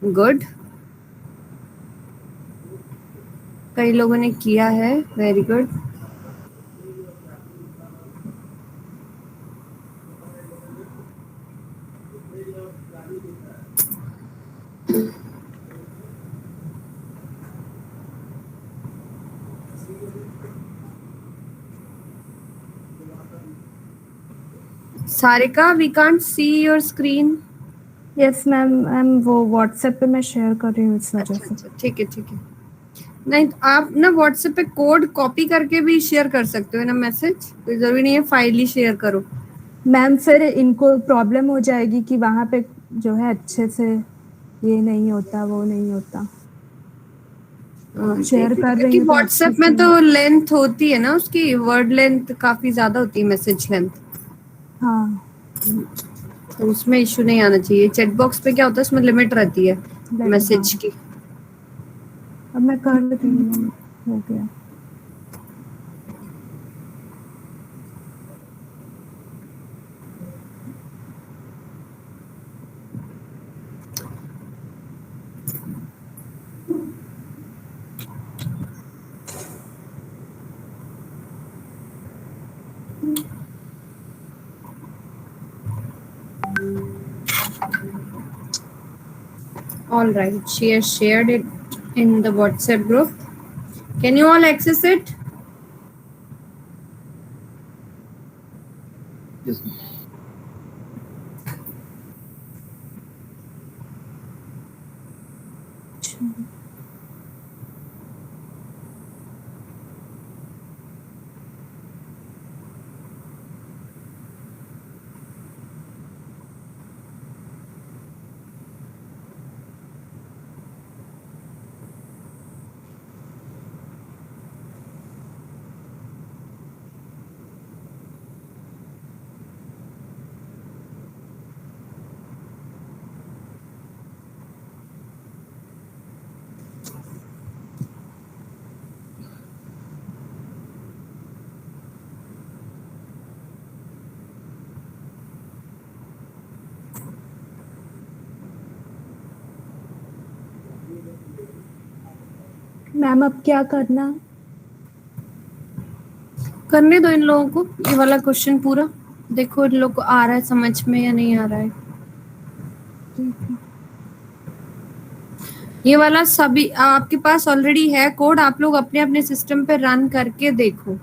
गुड। कई लोगों ने किया है, very good. Sarika, we can't see your screen. Yes ma'am, ma'am वो व्हाट्सएप पे मैं शेयर कर रही हूँ इस वजह से। अच्छा ठीक है ठीक है। नहीं तो आप ना व्हाट्सएप पे कोड कॉपी करके भी शेयर कर सकते हो ना मैसेज, कोई जरूरी नहीं है फाइल ही शेयर करो। मैम फिर इनको प्रॉब्लम हो जाएगी कि वहाँ पे जो है अच्छे से ये नहीं होता, वो नहीं होता। शेयर कर रही क्योंकि हूँ तो व्हाट्सएप अच्छे में से- तो लेंथ होती है ना उसकी, वर्ड लेंथ काफी ज्यादा होती है, मैसेज लेंथ, हाँ तो उसमें इशू नहीं आना चाहिए। चैट बॉक्स पे क्या होता है, उसमें लिमिट रहती है मैसेज हाँ। की। अब मैं कर रही हूँ, हो गया। All right, she has shared it in the WhatsApp group. Can you all access it? Yes. Ma'am अब क्या करना? करने दो इन लोगों को ये वाला क्वेश्चन पूरा, देखो इन लोग को आ रहा है समझ में या नहीं आ रहा है। ये वाला सभी आपके पास ऑलरेडी है कोड, आप लोग अपने अपने सिस्टम पे रन करके देखो।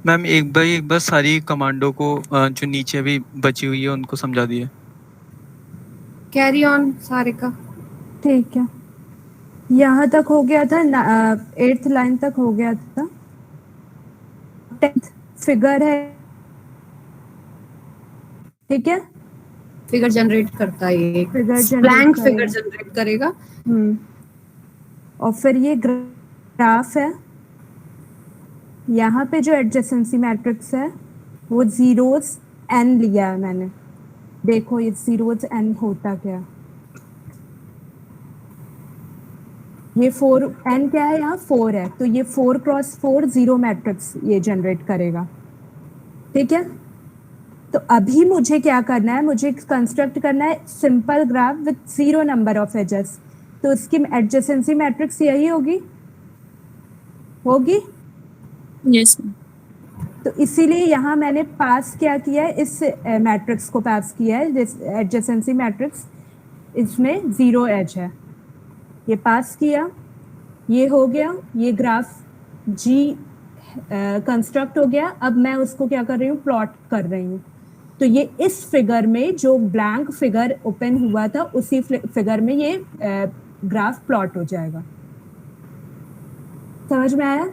मैम एक बार सारी कमांडो को जो नीचे भी बची हुई है उनको समझा दिए। कैरी ऑन सारे का। ठीक है, यहाँ तक हो गया था, 8th लाइन तक हो गया था। 10th फिगर है, ठीक है, फिगर जनरेट करता है ये, figure blank generate figure generate करेगा। और फिर ये ग्राफ है, यहाँ पे जो एडजेसेंसी मैट्रिक्स है वो जीरोस n लिया है मैंने। देखो ये जीरोस n होता क्या, ये 4 n क्या है, यहाँ 4 है, तो ये 4 क्रॉस 4 जीरो मैट्रिक्स ये जनरेट करेगा। ठीक है, तो अभी मुझे क्या करना है, मुझे कंस्ट्रक्ट करना है simple graph with 0 number of edges. तो इसकी एडजेसेंसी मैट्रिक्स यही होगी, यस। तो इसीलिए यहाँ मैंने पास क्या किया है, इस मैट्रिक्स को पास किया है, जिस एडजेसेंसी मैट्रिक्स इसमें 0 एज है, ये पास किया, ये हो गया, ये ग्राफ G कंस्ट्रक्ट हो गया। अब मैं उसको क्या कर रही हूँ, प्लॉट कर रही हूँ। तो ये इस फिगर में जो ब्लैंक फिगर ओपन हुआ था उसी फिगर में ये ग्राफ प्लॉट हो जाएगा। समझ में आया?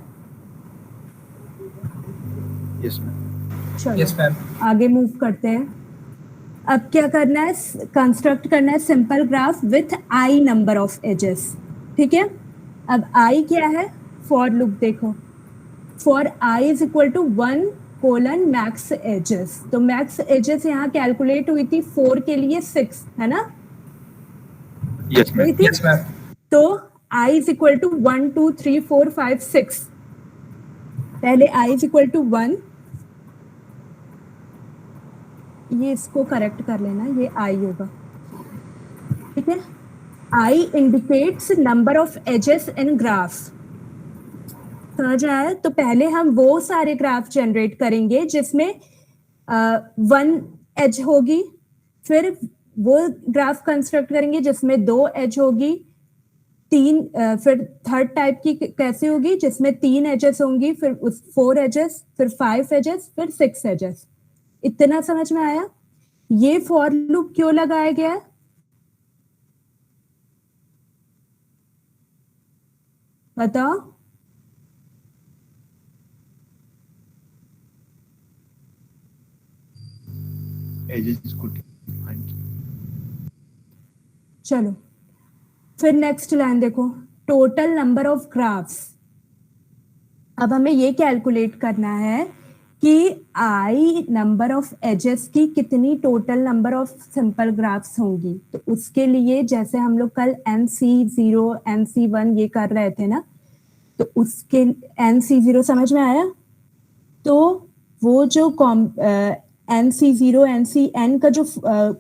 Yes ma'am. चलो यस मैम। आगे मूव करते हैं। अब क्या करना है, कंस्ट्रक्ट करना है simple graph with i number of edges. ठीक है, अब i क्या है, फॉर लूप देखो, for i is equal to 1 colon max edges. तो मैक्स एजेस यहाँ कैलकुलेट हुई थी 4 के लिए 6 है ना? Yes ma'am. Yes ma'am. तो i इज इक्वल टू 1 2 3 4 5 6। पहले i इज इक्वल टू 1, ये इसको करेक्ट कर लेना, ये i होगा। ठीक है, i indicates number of edges in graph. समझ आया? तो पहले हम वो सारे ग्राफ जनरेट करेंगे जिसमें 1 एज होगी, फिर वो ग्राफ कंस्ट्रक्ट करेंगे जिसमें 2 एज होगी, 3 फिर थर्ड टाइप की कैसे होगी, जिसमें 3 एजेस होंगी, फिर 4 एजेस, फिर 5 एजेस, फिर 6 एजेस। इतना समझ में आया? ये फॉर लूप क्यों लगाया गया है? बताओ। एजेस को डिफाइन। चलो फिर नेक्स्ट लाइन देखो, टोटल नंबर ऑफ ग्राफ्स। अब हमें ये कैलकुलेट करना है कि i नंबर ऑफ एजेस की कितनी total number of simple graphs होंगी। तो उसके लिए जैसे हम लोग कल NC0 NC1 ये कर रहे थे ना, तो उसके NC0 समझ में आया? तो वो जो NC0 NCN का जो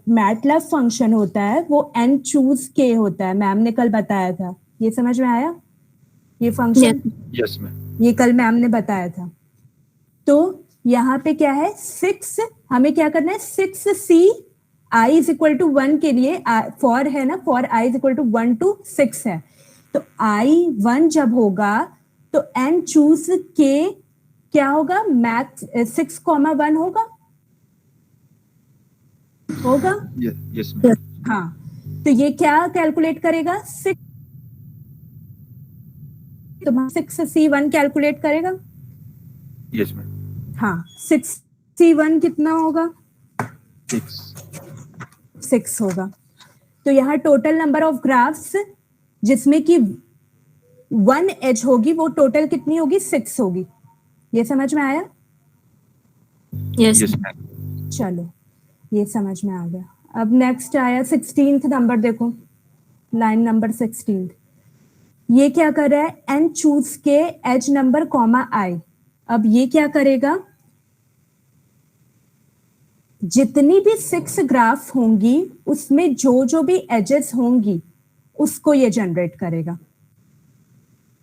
मैटलैब फंक्शन होता है वो n चूज के होता है, मैम ने कल बताया था। ये समझ में आया ये फंक्शन? Yes ma'am. ये कल मैम ने बताया था। तो यहाँ पे क्या है, 6 हमें क्या करना है, 6C i is equal to 1 के लिए फॉर है ना, for i is equal to 1 to 6 है। तो i 1 जब होगा तो n चूज के क्या होगा, मैक्स 6,1 होगा यस मैम। हाँ, तो ये क्या कैलकुलेट करेगा, 6, तो 6C1 कैलकुलेट करेगा। Yes ma'am. हाँ, 6C1 कितना होगा, 6 होगा। तो यहाँ टोटल नंबर ऑफ ग्राफ्स जिसमें कि 1 एज होगी वो टोटल कितनी होगी, 6 होगी। ये समझ में आया? यस। चलो ये समझ में आ गया। अब नेक्स्ट आया 16th नंबर, देखो लाइन नंबर 16। ये क्या कर रहा है, n चूज के एज नंबर कॉमा i। अब ये क्या करेगा, जितनी भी 6 ग्राफ होंगी उसमें जो जो भी एजेस होंगी उसको ये जनरेट करेगा।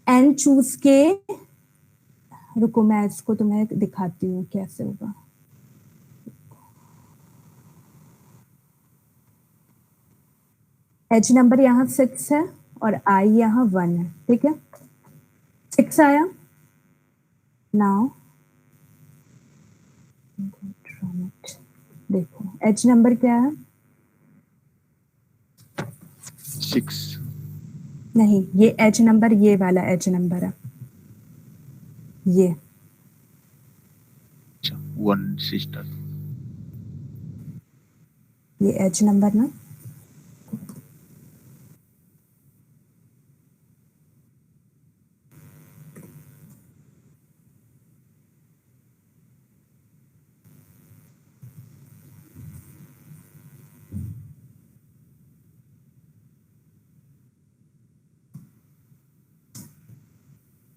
एन चूज के, रुको मैं इसको तुम्हें दिखाती हूँ कैसे होगा। एज नंबर यहाँ 6 है और आई यहाँ 1 है, ठीक है। 6 आया। नाउ देखो एज नंबर क्या है? 6 नहीं, ये एज नंबर, ये वाला एज नंबर है, ये 1 सिस्टर। ये एज नंबर ना,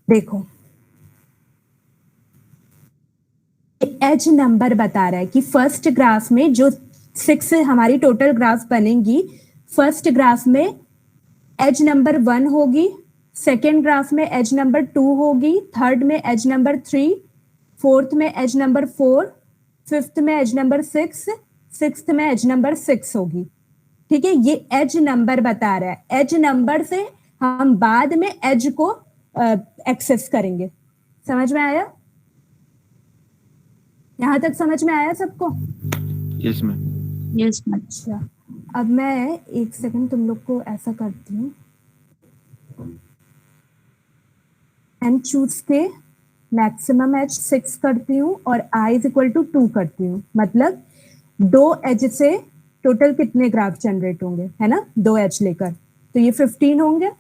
देखो एज नंबर बता रहा है कि फर्स्ट ग्राफ में जो 6 हमारी टोटल ग्राफ बनेंगी, फर्स्ट ग्राफ में एज नंबर 1 होगी, सेकेंड ग्राफ में एज नंबर 2 होगी, थर्ड में एज नंबर 3, फोर्थ में एज नंबर 4, फिफ्थ में एज नंबर 6, सिक्स्थ में एज नंबर 6 होगी, ठीक है। ये एज नंबर बता रहा है। एज नंबर से हम बाद में एज को एक्सेस करेंगे। समझ में आया? यहां तक समझ में आया सबको? Yes ma'am. Yes ma'am. अच्छा, अब मैं एक सेकंड तुम लोग को ऐसा करती हूँ, एन चूज के मैक्सिमम एज 6 करती हूँ और आई इज इक्वल टू 2 करती हूँ। मतलब 2 एज से टोटल कितने ग्राफ जनरेट होंगे, है ना? 2 एज लेकर, तो ये 15 होंगे।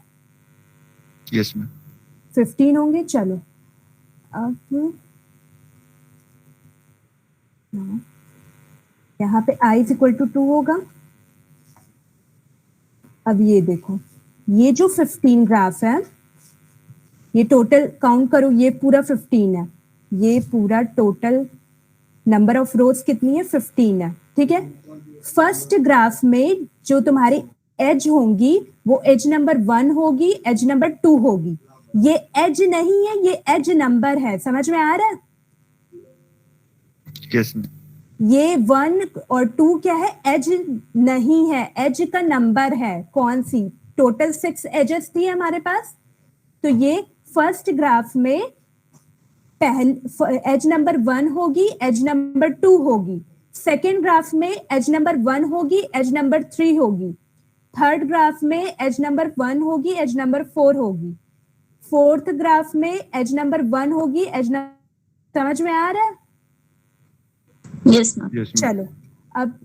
Yes ma'am. 15 होंगे। चलो अब यहाँ पे i इज इक्वल टू 2 होगा। अब ये देखो, ये जो 15 ग्राफ है, ये टोटल काउंट करो, ये पूरा 15 है, ये पूरा टोटल नंबर ऑफ रोज कितनी है? 15 है, ठीक है। फर्स्ट ग्राफ में जो तुम्हारी एज होंगी वो एज नंबर 1 होगी, एज नंबर 2 होगी। ये एज नहीं है, ये एज नंबर है। समझ में आ रहा है? Yes ma'am. ये 1 और 2 क्या है? एज नहीं है, एज का नंबर है। कौन सी? टोटल 6 एजेस थी हमारे पास, तो ये फर्स्ट ग्राफ में पहले एज नंबर 1 होगी, एज नंबर 2 होगी। सेकेंड ग्राफ में एज नंबर 1 होगी, एज नंबर 3 होगी। थर्ड ग्राफ में एज नंबर 1 होगी, एज नंबर 4 होगी। फोर्थ ग्राफ में एज नंबर 1 होगी, एज नंबर, समझ में आ रहा है? Yes ma'am. चलो अब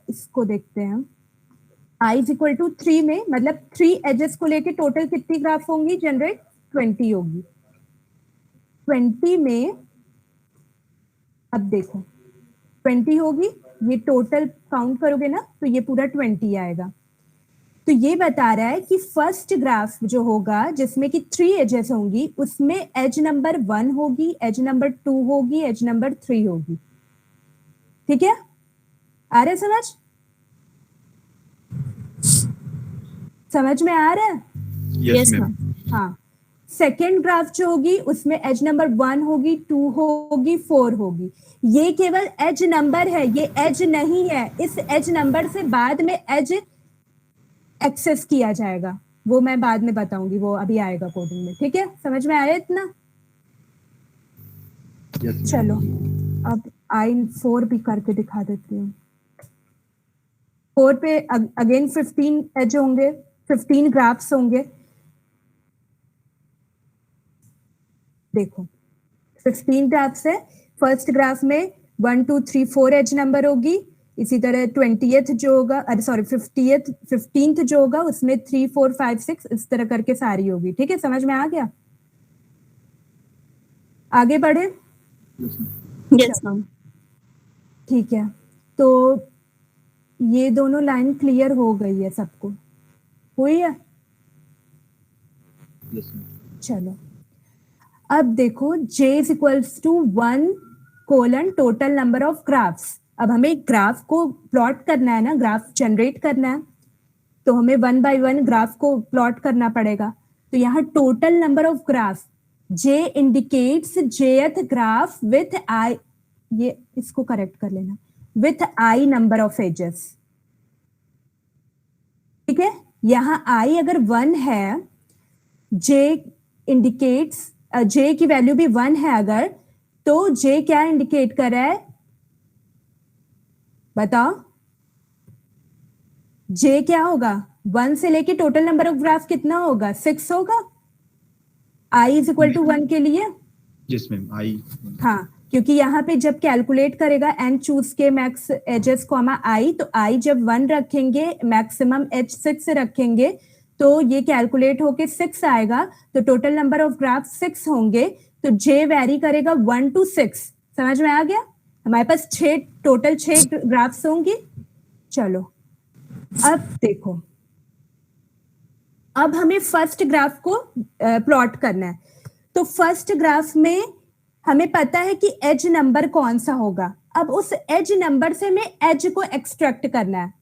इसको देखते हैं। i इज इक्वल टू 3 में, मतलब 3 एजेस को लेके टोटल कितनी ग्राफ होंगी जनरेट? 20 होगी। 20 में अब देखो 20 होगी, ये टोटल काउंट करोगे ना तो ये पूरा 20 आएगा। तो ये बता रहा है कि फर्स्ट ग्राफ जो होगा जिसमें कि 3 एजेस होंगी, उसमें एज नंबर 1 होगी, एज नंबर 2 होगी, एज नंबर 3 होगी। ठीक है? आ रहा है समझ? समझ में आ रहा है? Yes ma'am. हाँ। सेकेंड ग्राफ जो होगी उसमें एज नंबर 1 होगी, 2 होगी, 4 होगी। ये केवल एज नंबर है, ये एज नहीं है। इस एज नंबर से बाद में एज एक्सेस किया जाएगा, वो मैं बाद में बताऊंगी, वो अभी आएगा कोडिंग में। ठीक है? समझ में आया इतना? चलो अब I4 भी करके दिखा देती हूँ। 4 पे अगेन 15 एज होंगे, 15 ग्राफ्स होंगे। देखो 15 ग्राफ्स है। फर्स्ट ग्राफ में 1 2 3 4 एज नंबर होगी। इसी तरह 20th जो होगा, अरे सॉरी 15th जो होगा उसमें 3 4 5 6 इस तरह करके सारी होगी। ठीक है? समझ में आ गया? आगे बढ़े? Yes ma'am. ठीक है, तो ये दोनों लाइन क्लियर हो गई है सबको? हुई है? चलो अब देखो j is equals to 1 colon total number of graphs. अब हमें ग्राफ को प्लॉट करना है ना, ग्राफ जनरेट करना है, तो हमें 1 by 1 ग्राफ को प्लॉट करना पड़ेगा। तो यहाँ total number of graph, J indicates jth graph with I, ये इसको करेक्ट कर लेना, with I number of edges. ठीक है, यहां आई अगर 1 है, जे इंडिकेट्स, जे की वैल्यू भी 1 है अगर, तो जे क्या इंडिकेट कर रहा है बताओ? जे क्या होगा? 1 से लेके टोटल नंबर ऑफ ग्राफ कितना होगा? 6 होगा, आई इज इक्वल टू 1 के लिए। यस मैम, आई। हाँ, क्योंकि यहाँ पे जब कैलकुलेट करेगा एंड चूज के मैक्स एजेस कॉमा आई, तो आई जब 1 रखेंगे, मैक्सिमम एज 6 रखेंगे, तो ये कैलकुलेट होके 6 आएगा, तो टोटल नंबर ऑफ ग्राफ 6 होंगे, तो जे वेरी करेगा 1 to 6। समझ में आ गया? हमारे पास टोटल 6 ग्राफ्स होंगी। चलो अब देखो, अब हमें फर्स्ट ग्राफ को प्लॉट करना है। तो फर्स्ट ग्राफ में हमें पता है कि एज नंबर कौन सा होगा। अब उस एज नंबर से हमें एज को एक्सट्रैक्ट करना है।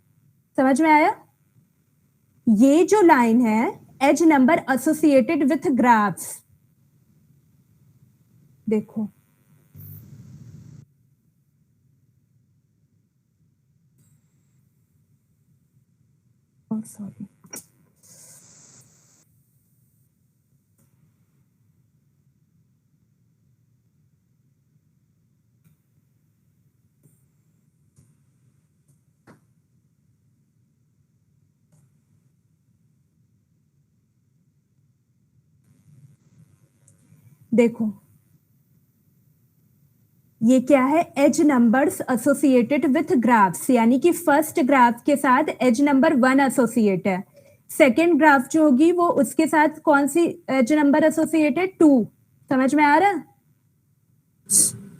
समझ में आया? ये जो लाइन है, edge number associated with graphs, देखो सॉरी, देखो ये क्या है? Edge numbers associated with graphs, यानी कि फर्स्ट ग्राफ के साथ एज नंबर 1 एसोसिएट है। सेकेंड ग्राफ जो होगी वो उसके साथ कौन सी एज नंबर एसोसिएटेड? 2। समझ में आ रहा?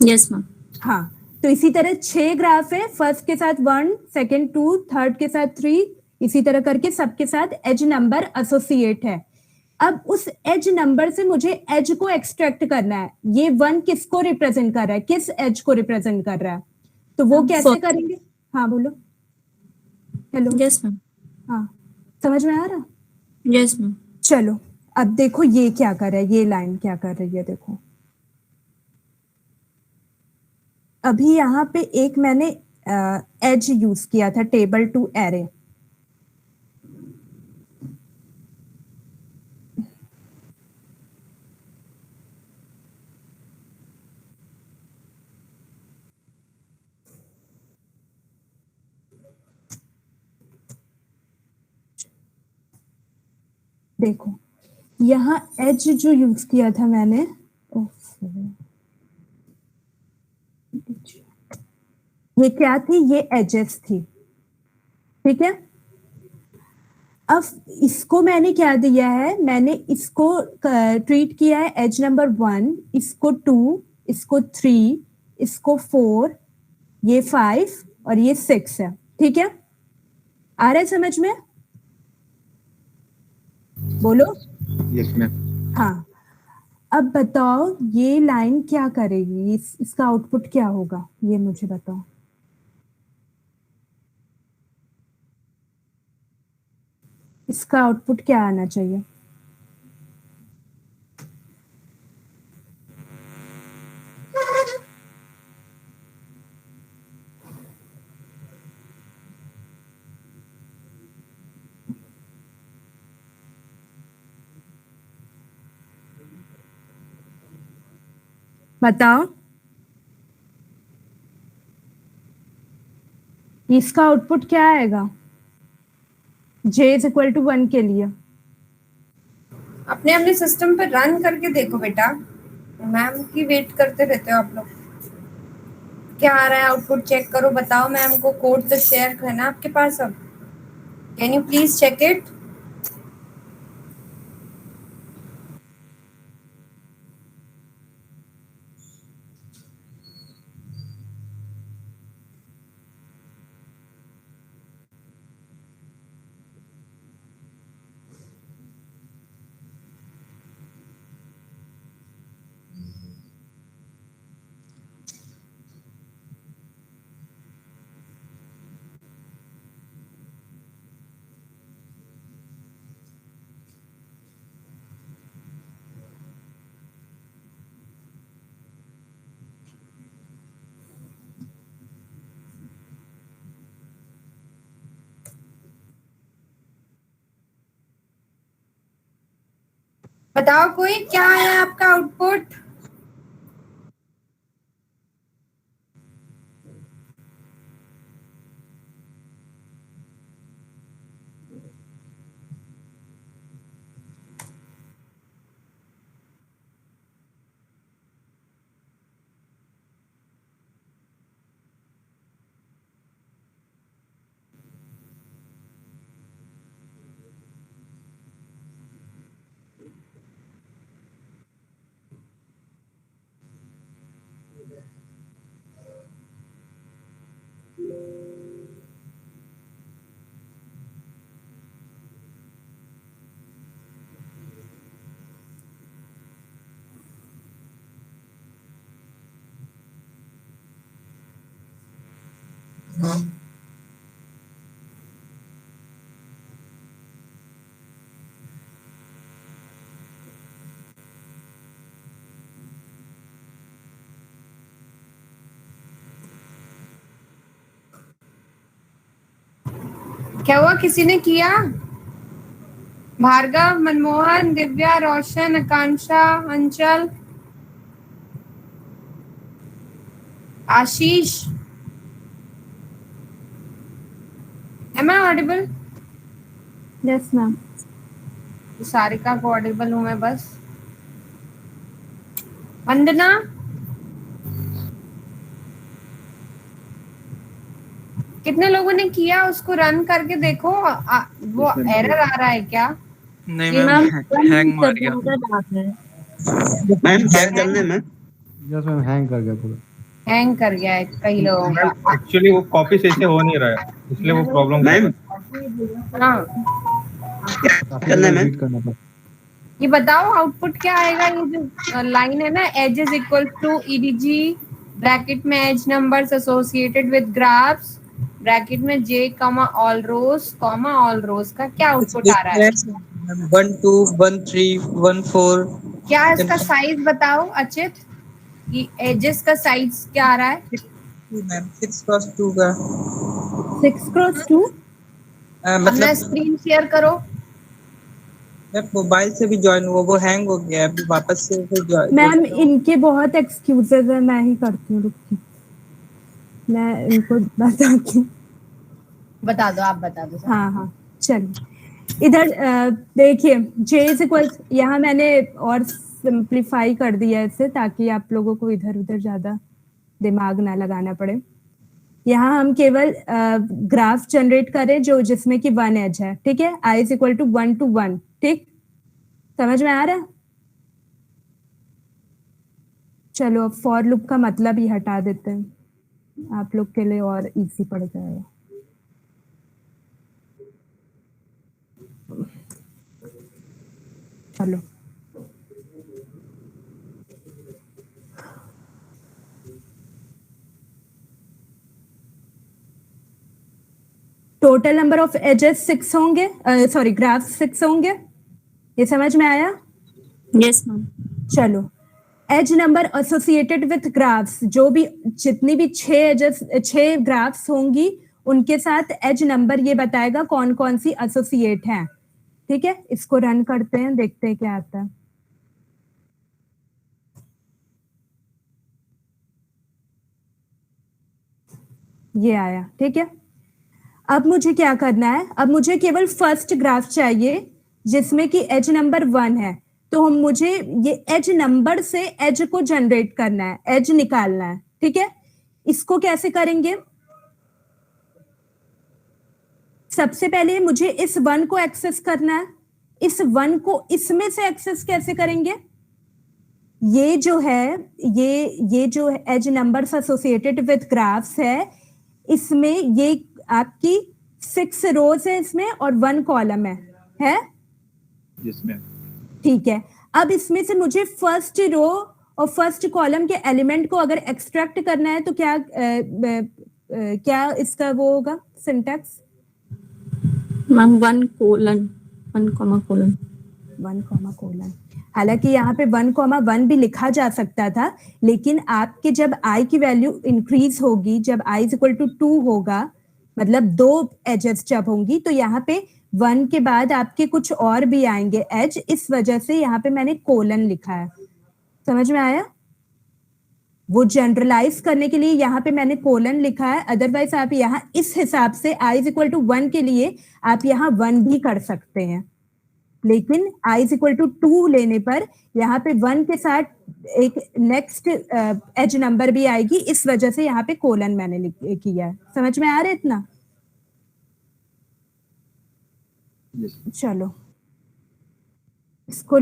Yes ma'am. हाँ, तो इसी तरह 6 ग्राफ है, फर्स्ट के साथ 1, सेकेंड 2, थर्ड के साथ 3, इसी तरह करके सबके साथ एज नंबर एसोसिएट है। अब उस एज नंबर से मुझे एज को एक्सट्रैक्ट करना है। ये 1 किसको रिप्रेजेंट कर रहा है? किस एज को रिप्रेजेंट कर रहा है? तो वो कैसे करेंगे? हाँ बोलो। हेलो। Yes ma'am. हाँ, समझ में आ रहा? Yes ma'am. चलो अब देखो ये क्या कर रहा है, ये लाइन क्या कर रही है। देखो अभी यहाँ पे एक मैंने एज यूज किया था, टेबल टू एरे। देखो यहाँ एज जो यूज किया था मैंने, ये क्या थी? ये एजेस थी। ठीक है, अब इसको मैंने क्या दिया है? मैंने इसको ट्रीट किया है एज नंबर 1, इसको 2, इसको 3, इसको 4, ये 5 और ये 6 है। ठीक है, आ रहा है समझ में? बोलो। Yes ma'am. हाँ, अब बताओ ये लाइन क्या करेगी? इसका आउटपुट क्या होगा? ये मुझे बताओ। इसका आउटपुट क्या आना चाहिए? बताओ, इसका आउटपुट क्या आएगा j इज इक्वल टू 1 के लिए? अपने अपने सिस्टम पे रन करके देखो बेटा, मैम की वेट करते रहते हो आप लोग। क्या आ रहा है आउटपुट चेक करो, बताओ मैम को। कोड तो शेयर करना आपके पास। अब can you please check it? बताओ कोई, क्या है आपका आउटपुट? क्या हुआ, किसी ने किया? भार्गव, मनमोहन, दिव्या, रोशन, आकांक्षा, अंचल, आशीष। Am I audible? Yes ma'am. Sarika को ऑडिबल हूँ मैं बस। वंदना, कितने लोगों ने किया? उसको रन करके देखो, वो एरर आ रहा है क्या? नहीं मैम, हैंग मार गया। मैम क्या करने में? यस मैम, हैंग कर गया पूरा। हैंग कर गया है कई लोगों का। एक्चुअली वो कॉपी सही से हो नहीं रहा है, इसलिए वो प्रॉब्लम मैम हाँ, करने में? रीड करना था। ये बताओ आउटपुट क्या आएगा? ये जो लाइन है ना, edge is equal to EDG, bracket में edge numbers associated with graphs, bracket में जे कॉमा ऑल रोज का क्या आउटपुट आ रहा है? 1 2 1 3 1 4। क्या है इसका साइज बताओ अचित, कि एजेस का साइज क्या आ रहा है? मैम 6x2 का। 6x2? अपना स्क्रीन शेयर करो। मोबाइल से भी ज्वाइन हुआ, वो हैंग हो गया, अभी वापस से फिर ज्वाइन। मैम इनके बहुत एक्सक्यूजेज है, मैं ही करती हूँ, रुकिए मैं इनको बताती हूँ। बता दो, आप बता दो। हाँ हाँ चलिए, इधर देखिए j इज इक्वल, यहाँ मैंने और सिंप्लीफाई कर दिया है इसे, ताकि आप लोगों को इधर उधर ज्यादा दिमाग ना लगाना पड़े। यहाँ हम केवल ग्राफ जनरेट करें जो जिसमें कि 1 एज है, ठीक है। i is equal to 1 to 1, ठीक, समझ में आ रहा है? चलो अब फॉर लूप का मतलब ही हटा देते हैं, आप लोग के लिए और इजी पड़ जाएगा। चलो टोटल नंबर ऑफ एजेस 6 होंगे, सॉरी ग्राफ 6 होंगे, ये समझ में आया? Yes ma'am. चलो, edge number associated with graphs, जो भी जितनी भी 6 ग्राफ्स होंगी उनके साथ एज नंबर ये बताएगा कौन कौन सी एसोसिएट हैं, ठीक है। इसको रन करते हैं, देखते हैं क्या आता है। ये आया, ठीक है। अब मुझे क्या करना है, अब मुझे केवल फर्स्ट ग्राफ चाहिए जिसमें कि एज नंबर 1 है, तो हम मुझे ये एज नंबर से एज को जनरेट करना है, एज निकालना है, ठीक है। इसको कैसे करेंगे? सबसे पहले मुझे इस 1 को एक्सेस करना है, इस 1 को इसमें से एक्सेस कैसे करेंगे? ये जो है, ये जो edge numbers associated with graphs है, इसमें ये आपकी 6 रोज है इसमें और 1 कॉलम है? Yes ma'am. ठीक है। अब इसमें से मुझे फर्स्ट रो और फर्स्ट कॉलम के एलिमेंट को अगर एक्सट्रैक्ट करना है तो क्या इसका वो होगा सिंटैक्स? Ma'am 1 comma colon. हालांकि यहाँ पे 1,1 भी लिखा जा सकता था, लेकिन आपके जब i की वैल्यू इंक्रीज होगी, जब i इज इक्वल टू 2 होगा, मतलब 2 एजेस जब होंगी तो यहाँ पे 1 के बाद आपके कुछ और भी आएंगे एज, इस वजह से यहाँ पे मैंने कोलन लिखा है। समझ में आया? वो जनरलाइज करने के लिए यहाँ पे मैंने कोलन लिखा है, अदरवाइज आप यहाँ इस हिसाब से i इज इक्वल टू 1 के लिए आप यहाँ 1 भी कर सकते हैं, लेकिन i इज इक्वल टू 2 लेने पर यहाँ पे 1 के साथ एक नेक्स्ट एज नंबर भी आएगी, इस वजह से यहाँ पे कोलन मैंने किया है। समझ में आ रहा है इतना? चलो इसको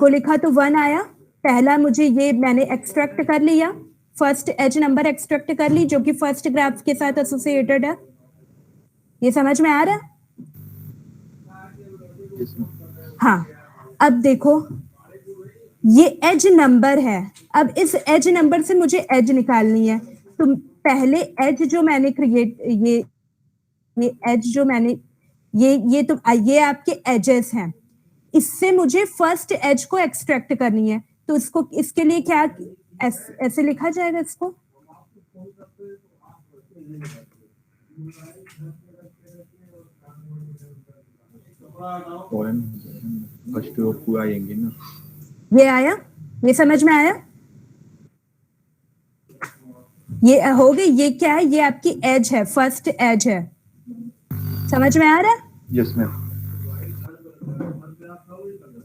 लिखा तो 1 आया। पहला मुझे ये मैंने एक्सट्रैक्ट कर लिया, फर्स्ट एज नंबर एक्सट्रैक्ट कर ली जो कि फर्स्ट ग्राफ के साथ एसोसिएटेड है। ये समझ में आ रहा है? हाँ, अब देखो ये एज नंबर है, अब इस एज नंबर से मुझे एज निकालनी है। तो पहले एज जो मैंने क्रिएट ये एज जो मैंने ये आपके एजेस हैं, इससे मुझे फर्स्ट एज को एक्सट्रैक्ट करनी है। तो इसके लिए क्या ऐसे लिखा जाएगा इसको? फर्स्ट रो पूरा आएंगे ना। ये आया? ये समझ में आया? ये हो गई। ये क्या है? ये आपकी एज है, फर्स्ट एज है। समझ में आ रहा है? Yes ma'am.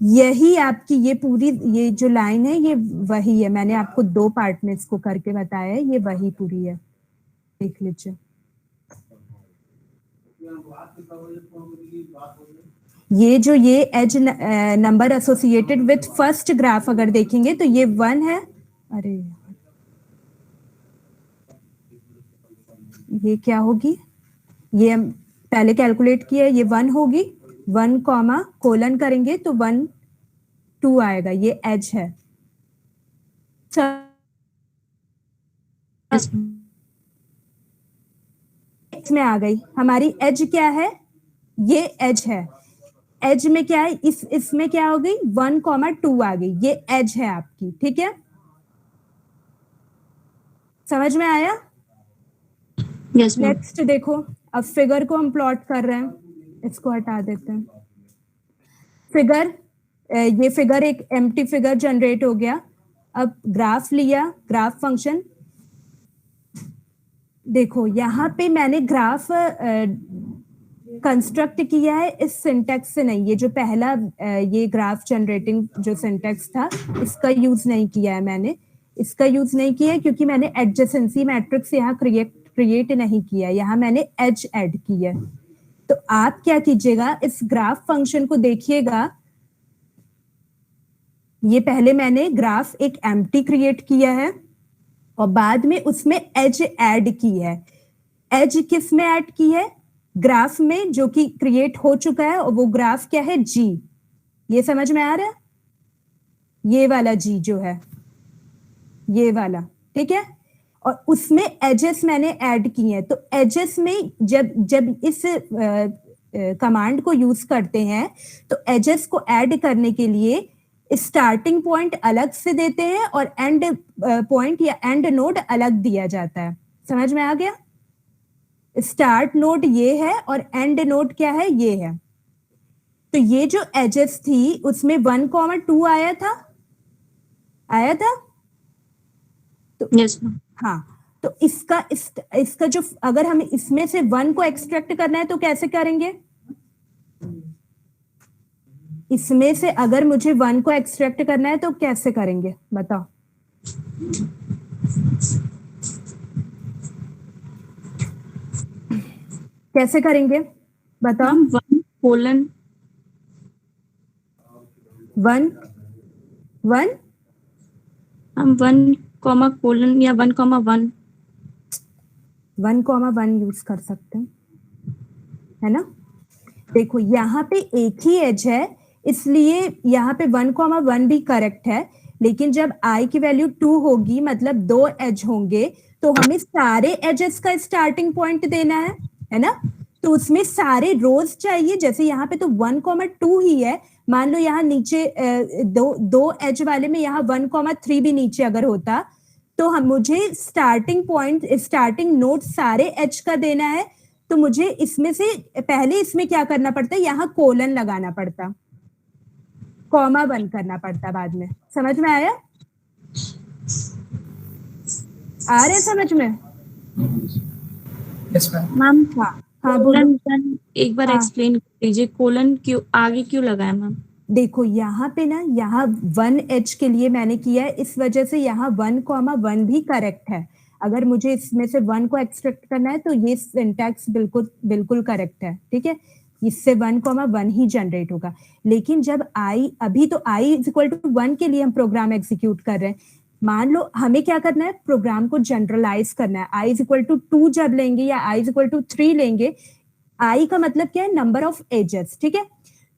यही आपकी ये पूरी ये जो लाइन है ये वही है। मैंने आपको 2 पार्ट में इसको करके बताया है, ये वही पूरी है, देख लीजिए। ये edge number associated with first graph अगर देखेंगे तो ये 1 है। अरे ये क्या होगी? ये हम पहले कैलकुलेट किया है, ये 1 होगी। 1 कॉमा कोलन करेंगे तो 1 2 आएगा, ये एज है। इसमें आ गई हमारी एज। क्या है? ये एज है। एज में क्या है? इसमें क्या हो गई? 1 कॉमा 2 आ गई, ये एज है आपकी। ठीक है, समझ में आया? Yes ma'am. नेक्स्ट देखो, अब फिगर को हम प्लॉट कर रहे हैं, इसको हटा देते हैं। फिगर, ये फिगर एक एम्प्टी फिगर जनरेट हो गया। अब ग्राफ लिया, ग्राफ फंक्शन। देखो यहाँ पे मैंने ग्राफ कंस्ट्रक्ट किया है इस सिंटेक्स से नहीं। ये जो पहला ये ग्राफ जनरेटिंग जो सिंटेक्स था, इसका यूज नहीं किया है मैंने। इसका यूज नहीं किया है क्योंकि मैंने एडजेसेंसी मैट्रिक्स यहाँ क्रिएट नहीं किया, यहाँ मैंने एज ऐड की है। तो आप क्या कीजिएगा, इस ग्राफ फंक्शन को देखिएगा। ये पहले मैंने ग्राफ एक एम्प्टी क्रिएट किया है और बाद में उसमें एज ऐड की है। एज किस में ऐड की है? ग्राफ में, जो कि क्रिएट हो चुका है, और वो ग्राफ क्या है? जी। ये समझ में आ रहा है? ये वाला जी जो है, ये वाला, ठीक है। और उसमें एजेस मैंने ऐड किए हैं। तो एजेस में जब इस कमांड को यूज करते हैं तो एजेस को ऐड करने के लिए स्टार्टिंग पॉइंट अलग से देते हैं और एंड पॉइंट या एंड नोड अलग दिया जाता है। समझ में आ गया? स्टार्ट नोड ये है और एंड नोड क्या है? ये है। तो ये जो एजेस थी उसमें 1,2 आया था। तो यस मैम। हाँ, तो इसका जो, अगर हमें इसमें से 1 को एक्सट्रैक्ट करना है तो कैसे करेंगे? इसमें से अगर मुझे 1 को एक्सट्रैक्ट करना है तो कैसे करेंगे बताओ? कैसे करेंगे बताओ? 1 कोलन 1 हम 1 कॉमा कोलन या 1,1 1,1 यूज कर सकते हैं, है ना। देखो यहाँ पे एक ही एज है, इसलिए यहाँ पे 1,1 भी करेक्ट है। लेकिन जब i की वैल्यू 2 होगी, मतलब 2 एज होंगे, तो हमें सारे एजेस का स्टार्टिंग पॉइंट देना है ना। तो उसमें सारे रोज चाहिए। जैसे यहाँ पे तो 1,2 ही है, मान लो यहाँ नीचे दो एज वाले में यहाँ 1,3 भी नीचे अगर होता तो हम मुझे स्टार्टिंग पॉइंट स्टार्टिंग नोट सारे एच का देना है, तो मुझे इसमें से पहले इसमें क्या करना पड़ता है, यहाँ कोलन लगाना पड़ता, कॉमा बंद करना पड़ता बाद में। समझ में आया? आ रहे समझ में? Yes ma'am. मैम हाँ बोलो। कोलन एक बार हाँ। एक्सप्लेन कर दीजिए, कोलन क्यों आगे क्यों लगाया मैम? देखो यहाँ पे ना, यहाँ 1H के लिए मैंने किया है, इस वजह से यहाँ 1,1 भी करेक्ट है। अगर मुझे इसमें से 1 को एक्सट्रैक्ट करना है तो ये सिंटैक्स बिल्कुल बिल्कुल करेक्ट है, ठीक है। इससे 1,1 ही जनरेट होगा। लेकिन जब आई, अभी तो i इज इक्वल टू 1 के लिए हम प्रोग्राम एग्जीक्यूट कर रहे हैं। मान लो हमें क्या करना है, प्रोग्राम को जनरलाइज करना है। i इज इक्वल टू 2 जब लेंगे या i इज इक्वल टू 3 लेंगे, i का मतलब क्या है, नंबर ऑफ एजेस, ठीक है।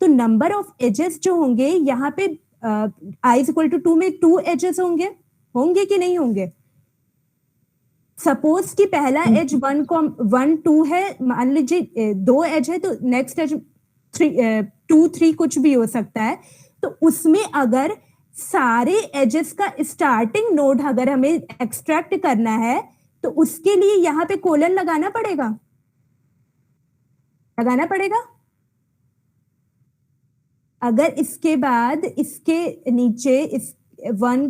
तो नंबर ऑफ एजेस जो होंगे यहाँ पे i इज इक्वल टू 2 में 2 एजेस होंगे कि नहीं होंगे? सपोज कि पहला एज 1 2 है, मान लीजिए 2 एज है, तो नेक्स्ट एज 2 3 कुछ भी हो सकता है। तो उसमें अगर सारे एजेस का स्टार्टिंग नोड अगर हमें एक्सट्रैक्ट करना है तो उसके लिए यहाँ पे कोलन लगाना पड़ेगा, अगर इसके बाद इसके नीचे इस 1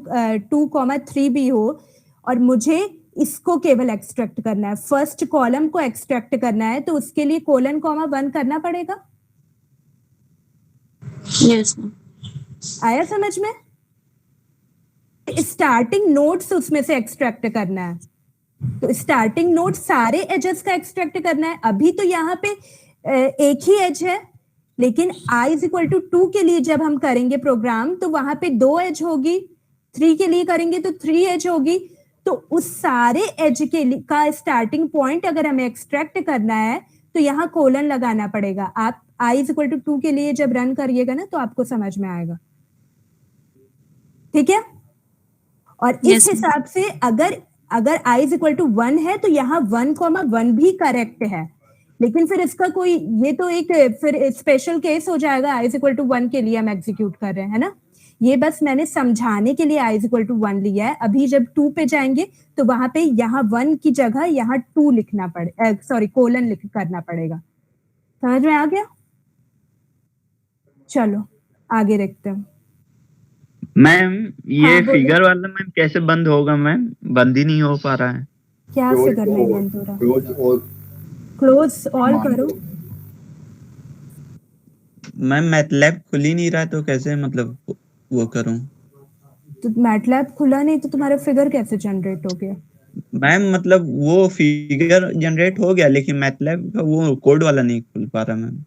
2 3 भी हो और मुझे इसको केवल एक्सट्रैक्ट करना है, फर्स्ट कॉलम को एक्सट्रैक्ट करना है, तो उसके लिए कोलन कॉमा 1 करना पड़ेगा। Yes ma'am. आया समझ में? स्टार्टिंग नोड्स उसमें से एक्सट्रैक्ट करना है, तो स्टार्टिंग नोड सारे एजेस का एक्सट्रैक्ट करना है। अभी तो यहाँ पे एक ही एज है, लेकिन i इज इक्वल टू 2 के लिए जब हम करेंगे प्रोग्राम तो वहां पे 2 एज होगी, 3 के लिए करेंगे तो 3 एज होगी। तो उस सारे एज के का स्टार्टिंग पॉइंट अगर हमें एक्सट्रैक्ट करना है तो यहाँ कोलन लगाना पड़ेगा। आप i इज इक्वल टू 2 के लिए जब रन करिएगा ना तो आपको समझ में आएगा, ठीक है। और इस हिसाब से अगर i इज इक्वल टू 1 है तो यहाँ 1,1 भी करेक्ट है। लेकिन फिर इसका कोई, ये तो एक फिर स्पेशल केस हो जाएगा, i इज इक्वल टू 1 के लिए हम एग्जीक्यूट कर रहे हैं, है ना। ये बस मैंने समझाने के लिए i इज इक्वल टू 1 लिया है। अभी जब 2 पे जाएंगे तो वहां पे यहाँ 1 की जगह यहाँ 2 लिखना कोलन करना पड़ेगा। समझ में आ गया? चलो आगे देखते हैं। मैम ये हाँ, बोलो। फिगर वाला मैम कैसे बंद होगा मैम? बंद ही नहीं हो पा रहा है। क्या फिगर नहीं बंद हो रहा? क्लोज ऑल करो। मैम मैथलैब खुल ही नहीं रहा है, तो कैसे मतलब वो करूं? तो मैटलैब खुला नहीं तो तुम्हारा फिगर कैसे जनरेट हो गया? मैम मतलब वो फिगर जनरेट हो गया, लेकिन मैथलैब का वो कोड वाला नहीं खुल पा रहा मैम।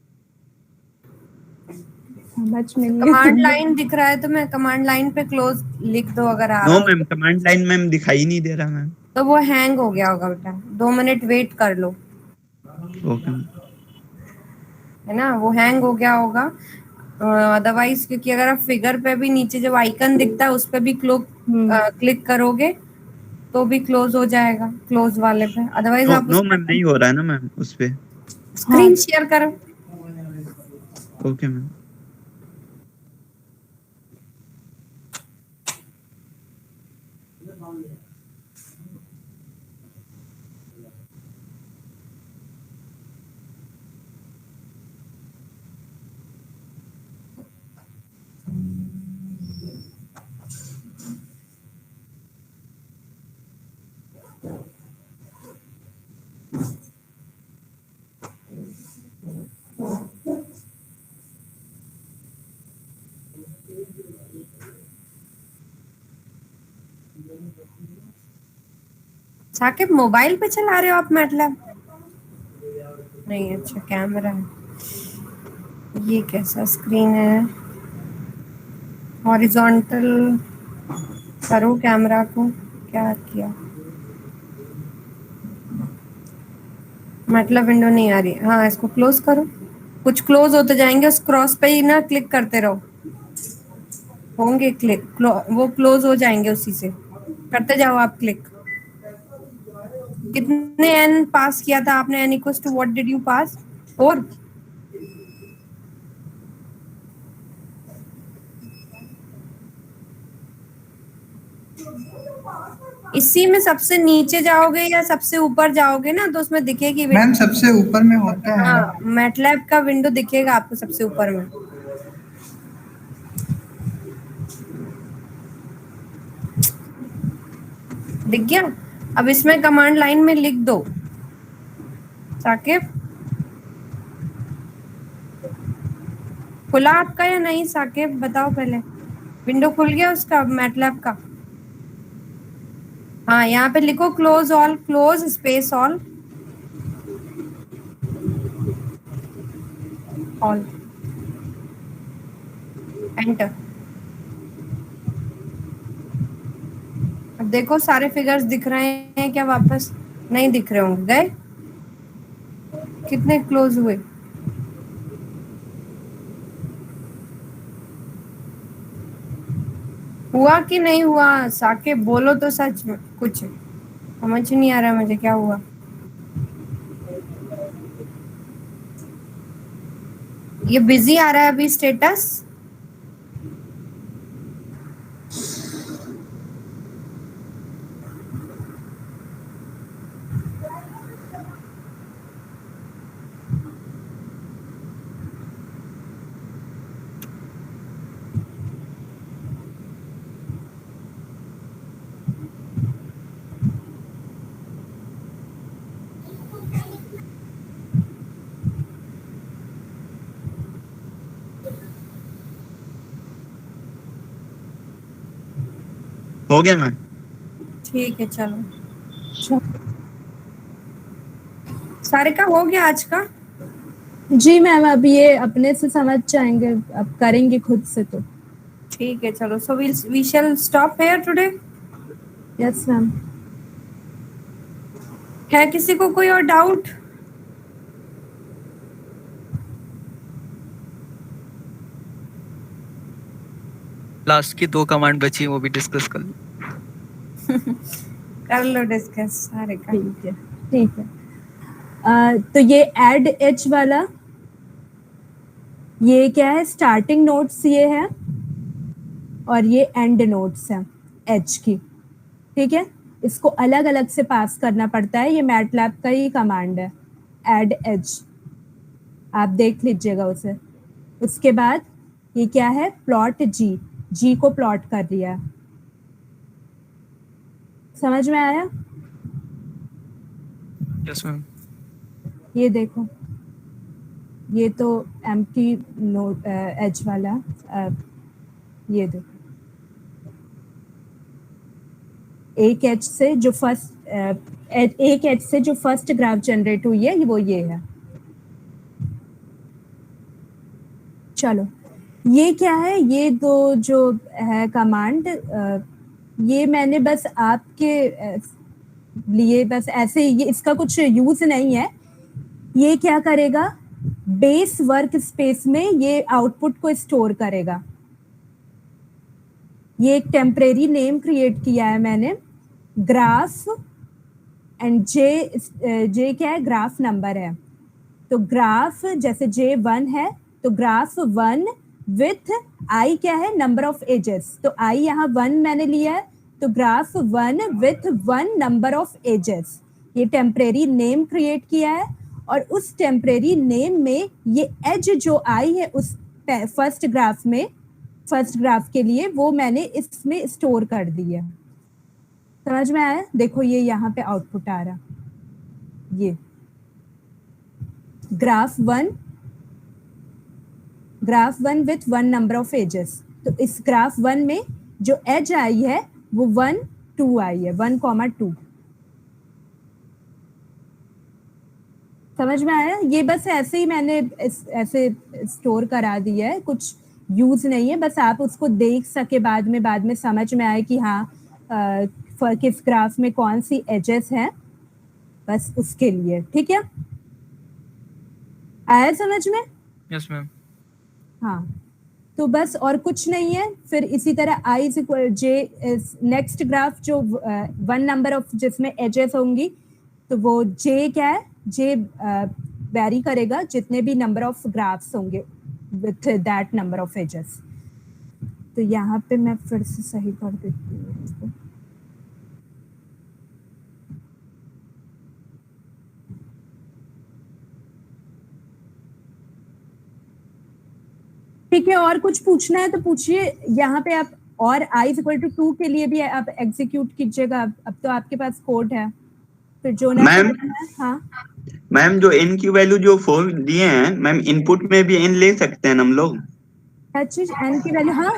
समझ में नहीं। कमांड लाइन दिख रहा है तो मैं कमांड लाइन पे क्लोज लिख दो अगर आ नो रहा हो। मैम, कमांड लाइन मैम दिखाई नहीं दे रहा मैम। तो वो हैंग हो गया होगा बेटा, 2 मिनट वेट कर लो, ओके है ना। वो हैंग हो गया होगा अदरवाइज, क्योंकि अगर आप फिगर पे भी नीचे जो आइकन दिखता है उस पे भी क्लिक करोगे तो भी क्लोज हो जाएगा, क्लोज वाले पे। अदरवाइज आप नो मैम, नहीं हो रहा है ना मैम उस पे। स्क्रीन शेयर करो। Okay ma'am. साकिब मोबाइल पे चला रहे हो आप मैटलैब? नहीं, अच्छा कैमरा है। ये कैसा स्क्रीन है? हॉरिजॉन्टल करो कैमरा को। क्या किया? मैटलैब विंडो नहीं आ रही। हाँ, इसको क्लोज करो। कुछ क्लोज होते जाएंगे, उस क्रॉस पे ही ना क्लिक करते रहो, होंगे वो क्लोज हो जाएंगे, उसी से करते जाओ आप क्लिक। कितने एन पास किया था आपने? N equals to what did you pass? 4। इसी में सबसे नीचे जाओगे या सबसे ऊपर जाओगे ना तो उसमें दिखेगी मैम सबसे ऊपर में होता है। हाँ, मैटलैब का विंडो दिखेगा आपको सबसे ऊपर में। दिख गया? अब इसमें कमांड लाइन में लिख दो साकिब। खुला आपका या नहीं साकिब, बताओ पहले। विंडो खुल गया उसका मैटलैब का? हाँ, यहाँ पे लिखो close all, close space all, all, enter. अब देखो सारे फिगर्स दिख रहे हैं क्या? वापस नहीं दिख रहे होंगे, गए? कितने क्लोज हुए? हुआ कि नहीं हुआ? साकिब बोलो तो सच में, कुछ समझ नहीं आ रहा मुझे क्या हुआ। ये बिजी आ रहा है अभी स्टेटस। हो गया मैम। ठीक है चलो। सारिका हो गया आज का? जी मैम, अब ये अपने से समझ जाएंगे, अब करेंगे खुद से तो। ठीक है चलो। So we shall stop here today. Yes ma'am. है किसी को कोई और डाउट? लास्ट की 2 कमांड बची वो भी डिस्कस कर लो। कर लो डिस्कस सारिका। ठीक है, ठीक है। तो ये एड एच वाला, ये क्या है? स्टार्टिंग नोट्स ये है और ये एंड नोट्स है एच की, ठीक है। इसको अलग अलग से पास करना पड़ता है, ये मैटलैब का ही कमांड है, एड एच, आप देख लीजिएगा उसे। उसके बाद ये क्या है? प्लॉट जी, जी को प्लॉट कर दिया। समझ में आया? Yes ma'am. ये देखो, ये तो एम्प्टी नोट एच वाला, ये देखो एक एच से जो फर्स्ट ग्राफ जनरेट हुई है वो ये है। चलो, ये क्या है? ये दो जो है कमांड, ये मैंने बस आपके लिए बस ऐसे, ये इसका कुछ यूज नहीं है। ये क्या करेगा? बेस वर्क स्पेस में ये आउटपुट को स्टोर करेगा। ये एक टेम्परेरी नेम क्रिएट किया है मैंने, ग्राफ, एंड जे क्या है? ग्राफ नंबर है। तो ग्राफ जैसे J1 है तो ग्राफ 1 विथ आई क्या है? Number of edges. तो आई यहाँ 1 मैंने लिया है, तो graph 1 with 1 number of edges. ये टेम्परेरी नेम क्रिएट किया है और उस टेम्परेरी नेम में ये एज जो आई है उस फर्स्ट ग्राफ में, फर्स्ट ग्राफ के लिए वो मैंने इसमें स्टोर कर दिया। समझ में आया? देखो ये यहाँ पे आउटपुट आ रहा, ये graph 1 with 1 number of edges. तो इस ग्राफ 1 में जो एज आई है वो 1 2 आई है, 1,2। समझ में आया? ये बस ऐसे ही मैंने ऐसे स्टोर करा दिया है, कुछ यूज नहीं है, बस आप उसको देख सके बाद में समझ में आए कि हाँ किस ग्राफ में कौन सी एजेस है, बस उसके लिए। ठीक है, आया समझ में? Yes ma'am. हाँ, तो बस और कुछ नहीं है। फिर इसी तरह i is equal J, next graph जो 1 नंबर ऑफ जिसमें एजेस होंगी, तो वो j क्या है? j वैरी करेगा जितने भी नंबर ऑफ ग्राफ्स होंगे with that number of edges. तो यहाँ पे मैं फिर से सही कर देती हूँ इसको। ठीक है, और कुछ पूछना है तो पूछिए। यहाँ पे आप और i इक्वल टू 2 के लिए भी आप एग्जीक्यूट कीजिएगा। अब तो आपके पास कोड है, फिर जो ना मैम, हाँ मैम जो n की वैल्यू जो 4 दिए हैं मैम, इनपुट में भी n ले सकते हैं ना हम लोग? क्या चीज n की वैल्यू? हाँ,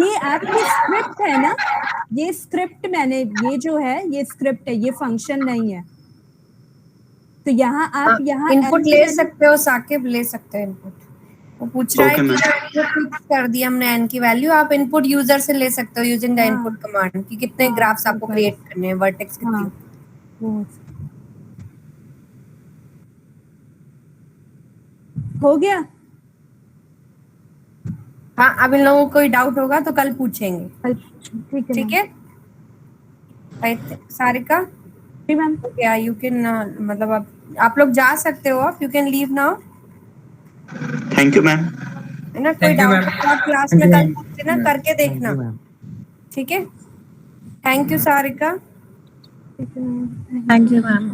ये आपकी स्क्रिप्ट है ना, ये स्क्रिप्ट मैंने, ये जो है ये स्क्रिप्ट है, ये फंक्शन नहीं है। तो यहाँ आप यहाँ इनपुट n की ले वैल्यू- सकते हो साकिब, ले सकते हो इनपुट। वो पूछ रहा है Okay, कि इनपुट फिक्स कर दिया हमने n की वैल्यू, आप इनपुट यूजर से ले सकते हो यूजिंग द हाँ। इनपुट कमांड कि कितने हाँ, ग्राफ्स आपको बिल्कुल। क्रिएट करने हैं, वर्टेक्स कितनी। हाँ, वो हो गया। हाँ, अब इन लोगों को कोई डाउट होगा तो कल पूछेंगे। कल ठीक है ठीक है सारिका? जी मैम। क्या यू कैन, मतलब आप लोग जा सकते हो, आप you can leave now, thank you ma'am. है ना? कोई Thank you, डाउट ma'am. तो आप क्लास Thank में you, कल ma'am. पूछ लेना, करके देखना। ठीक है, thank you Sarika. Thank you ma'am.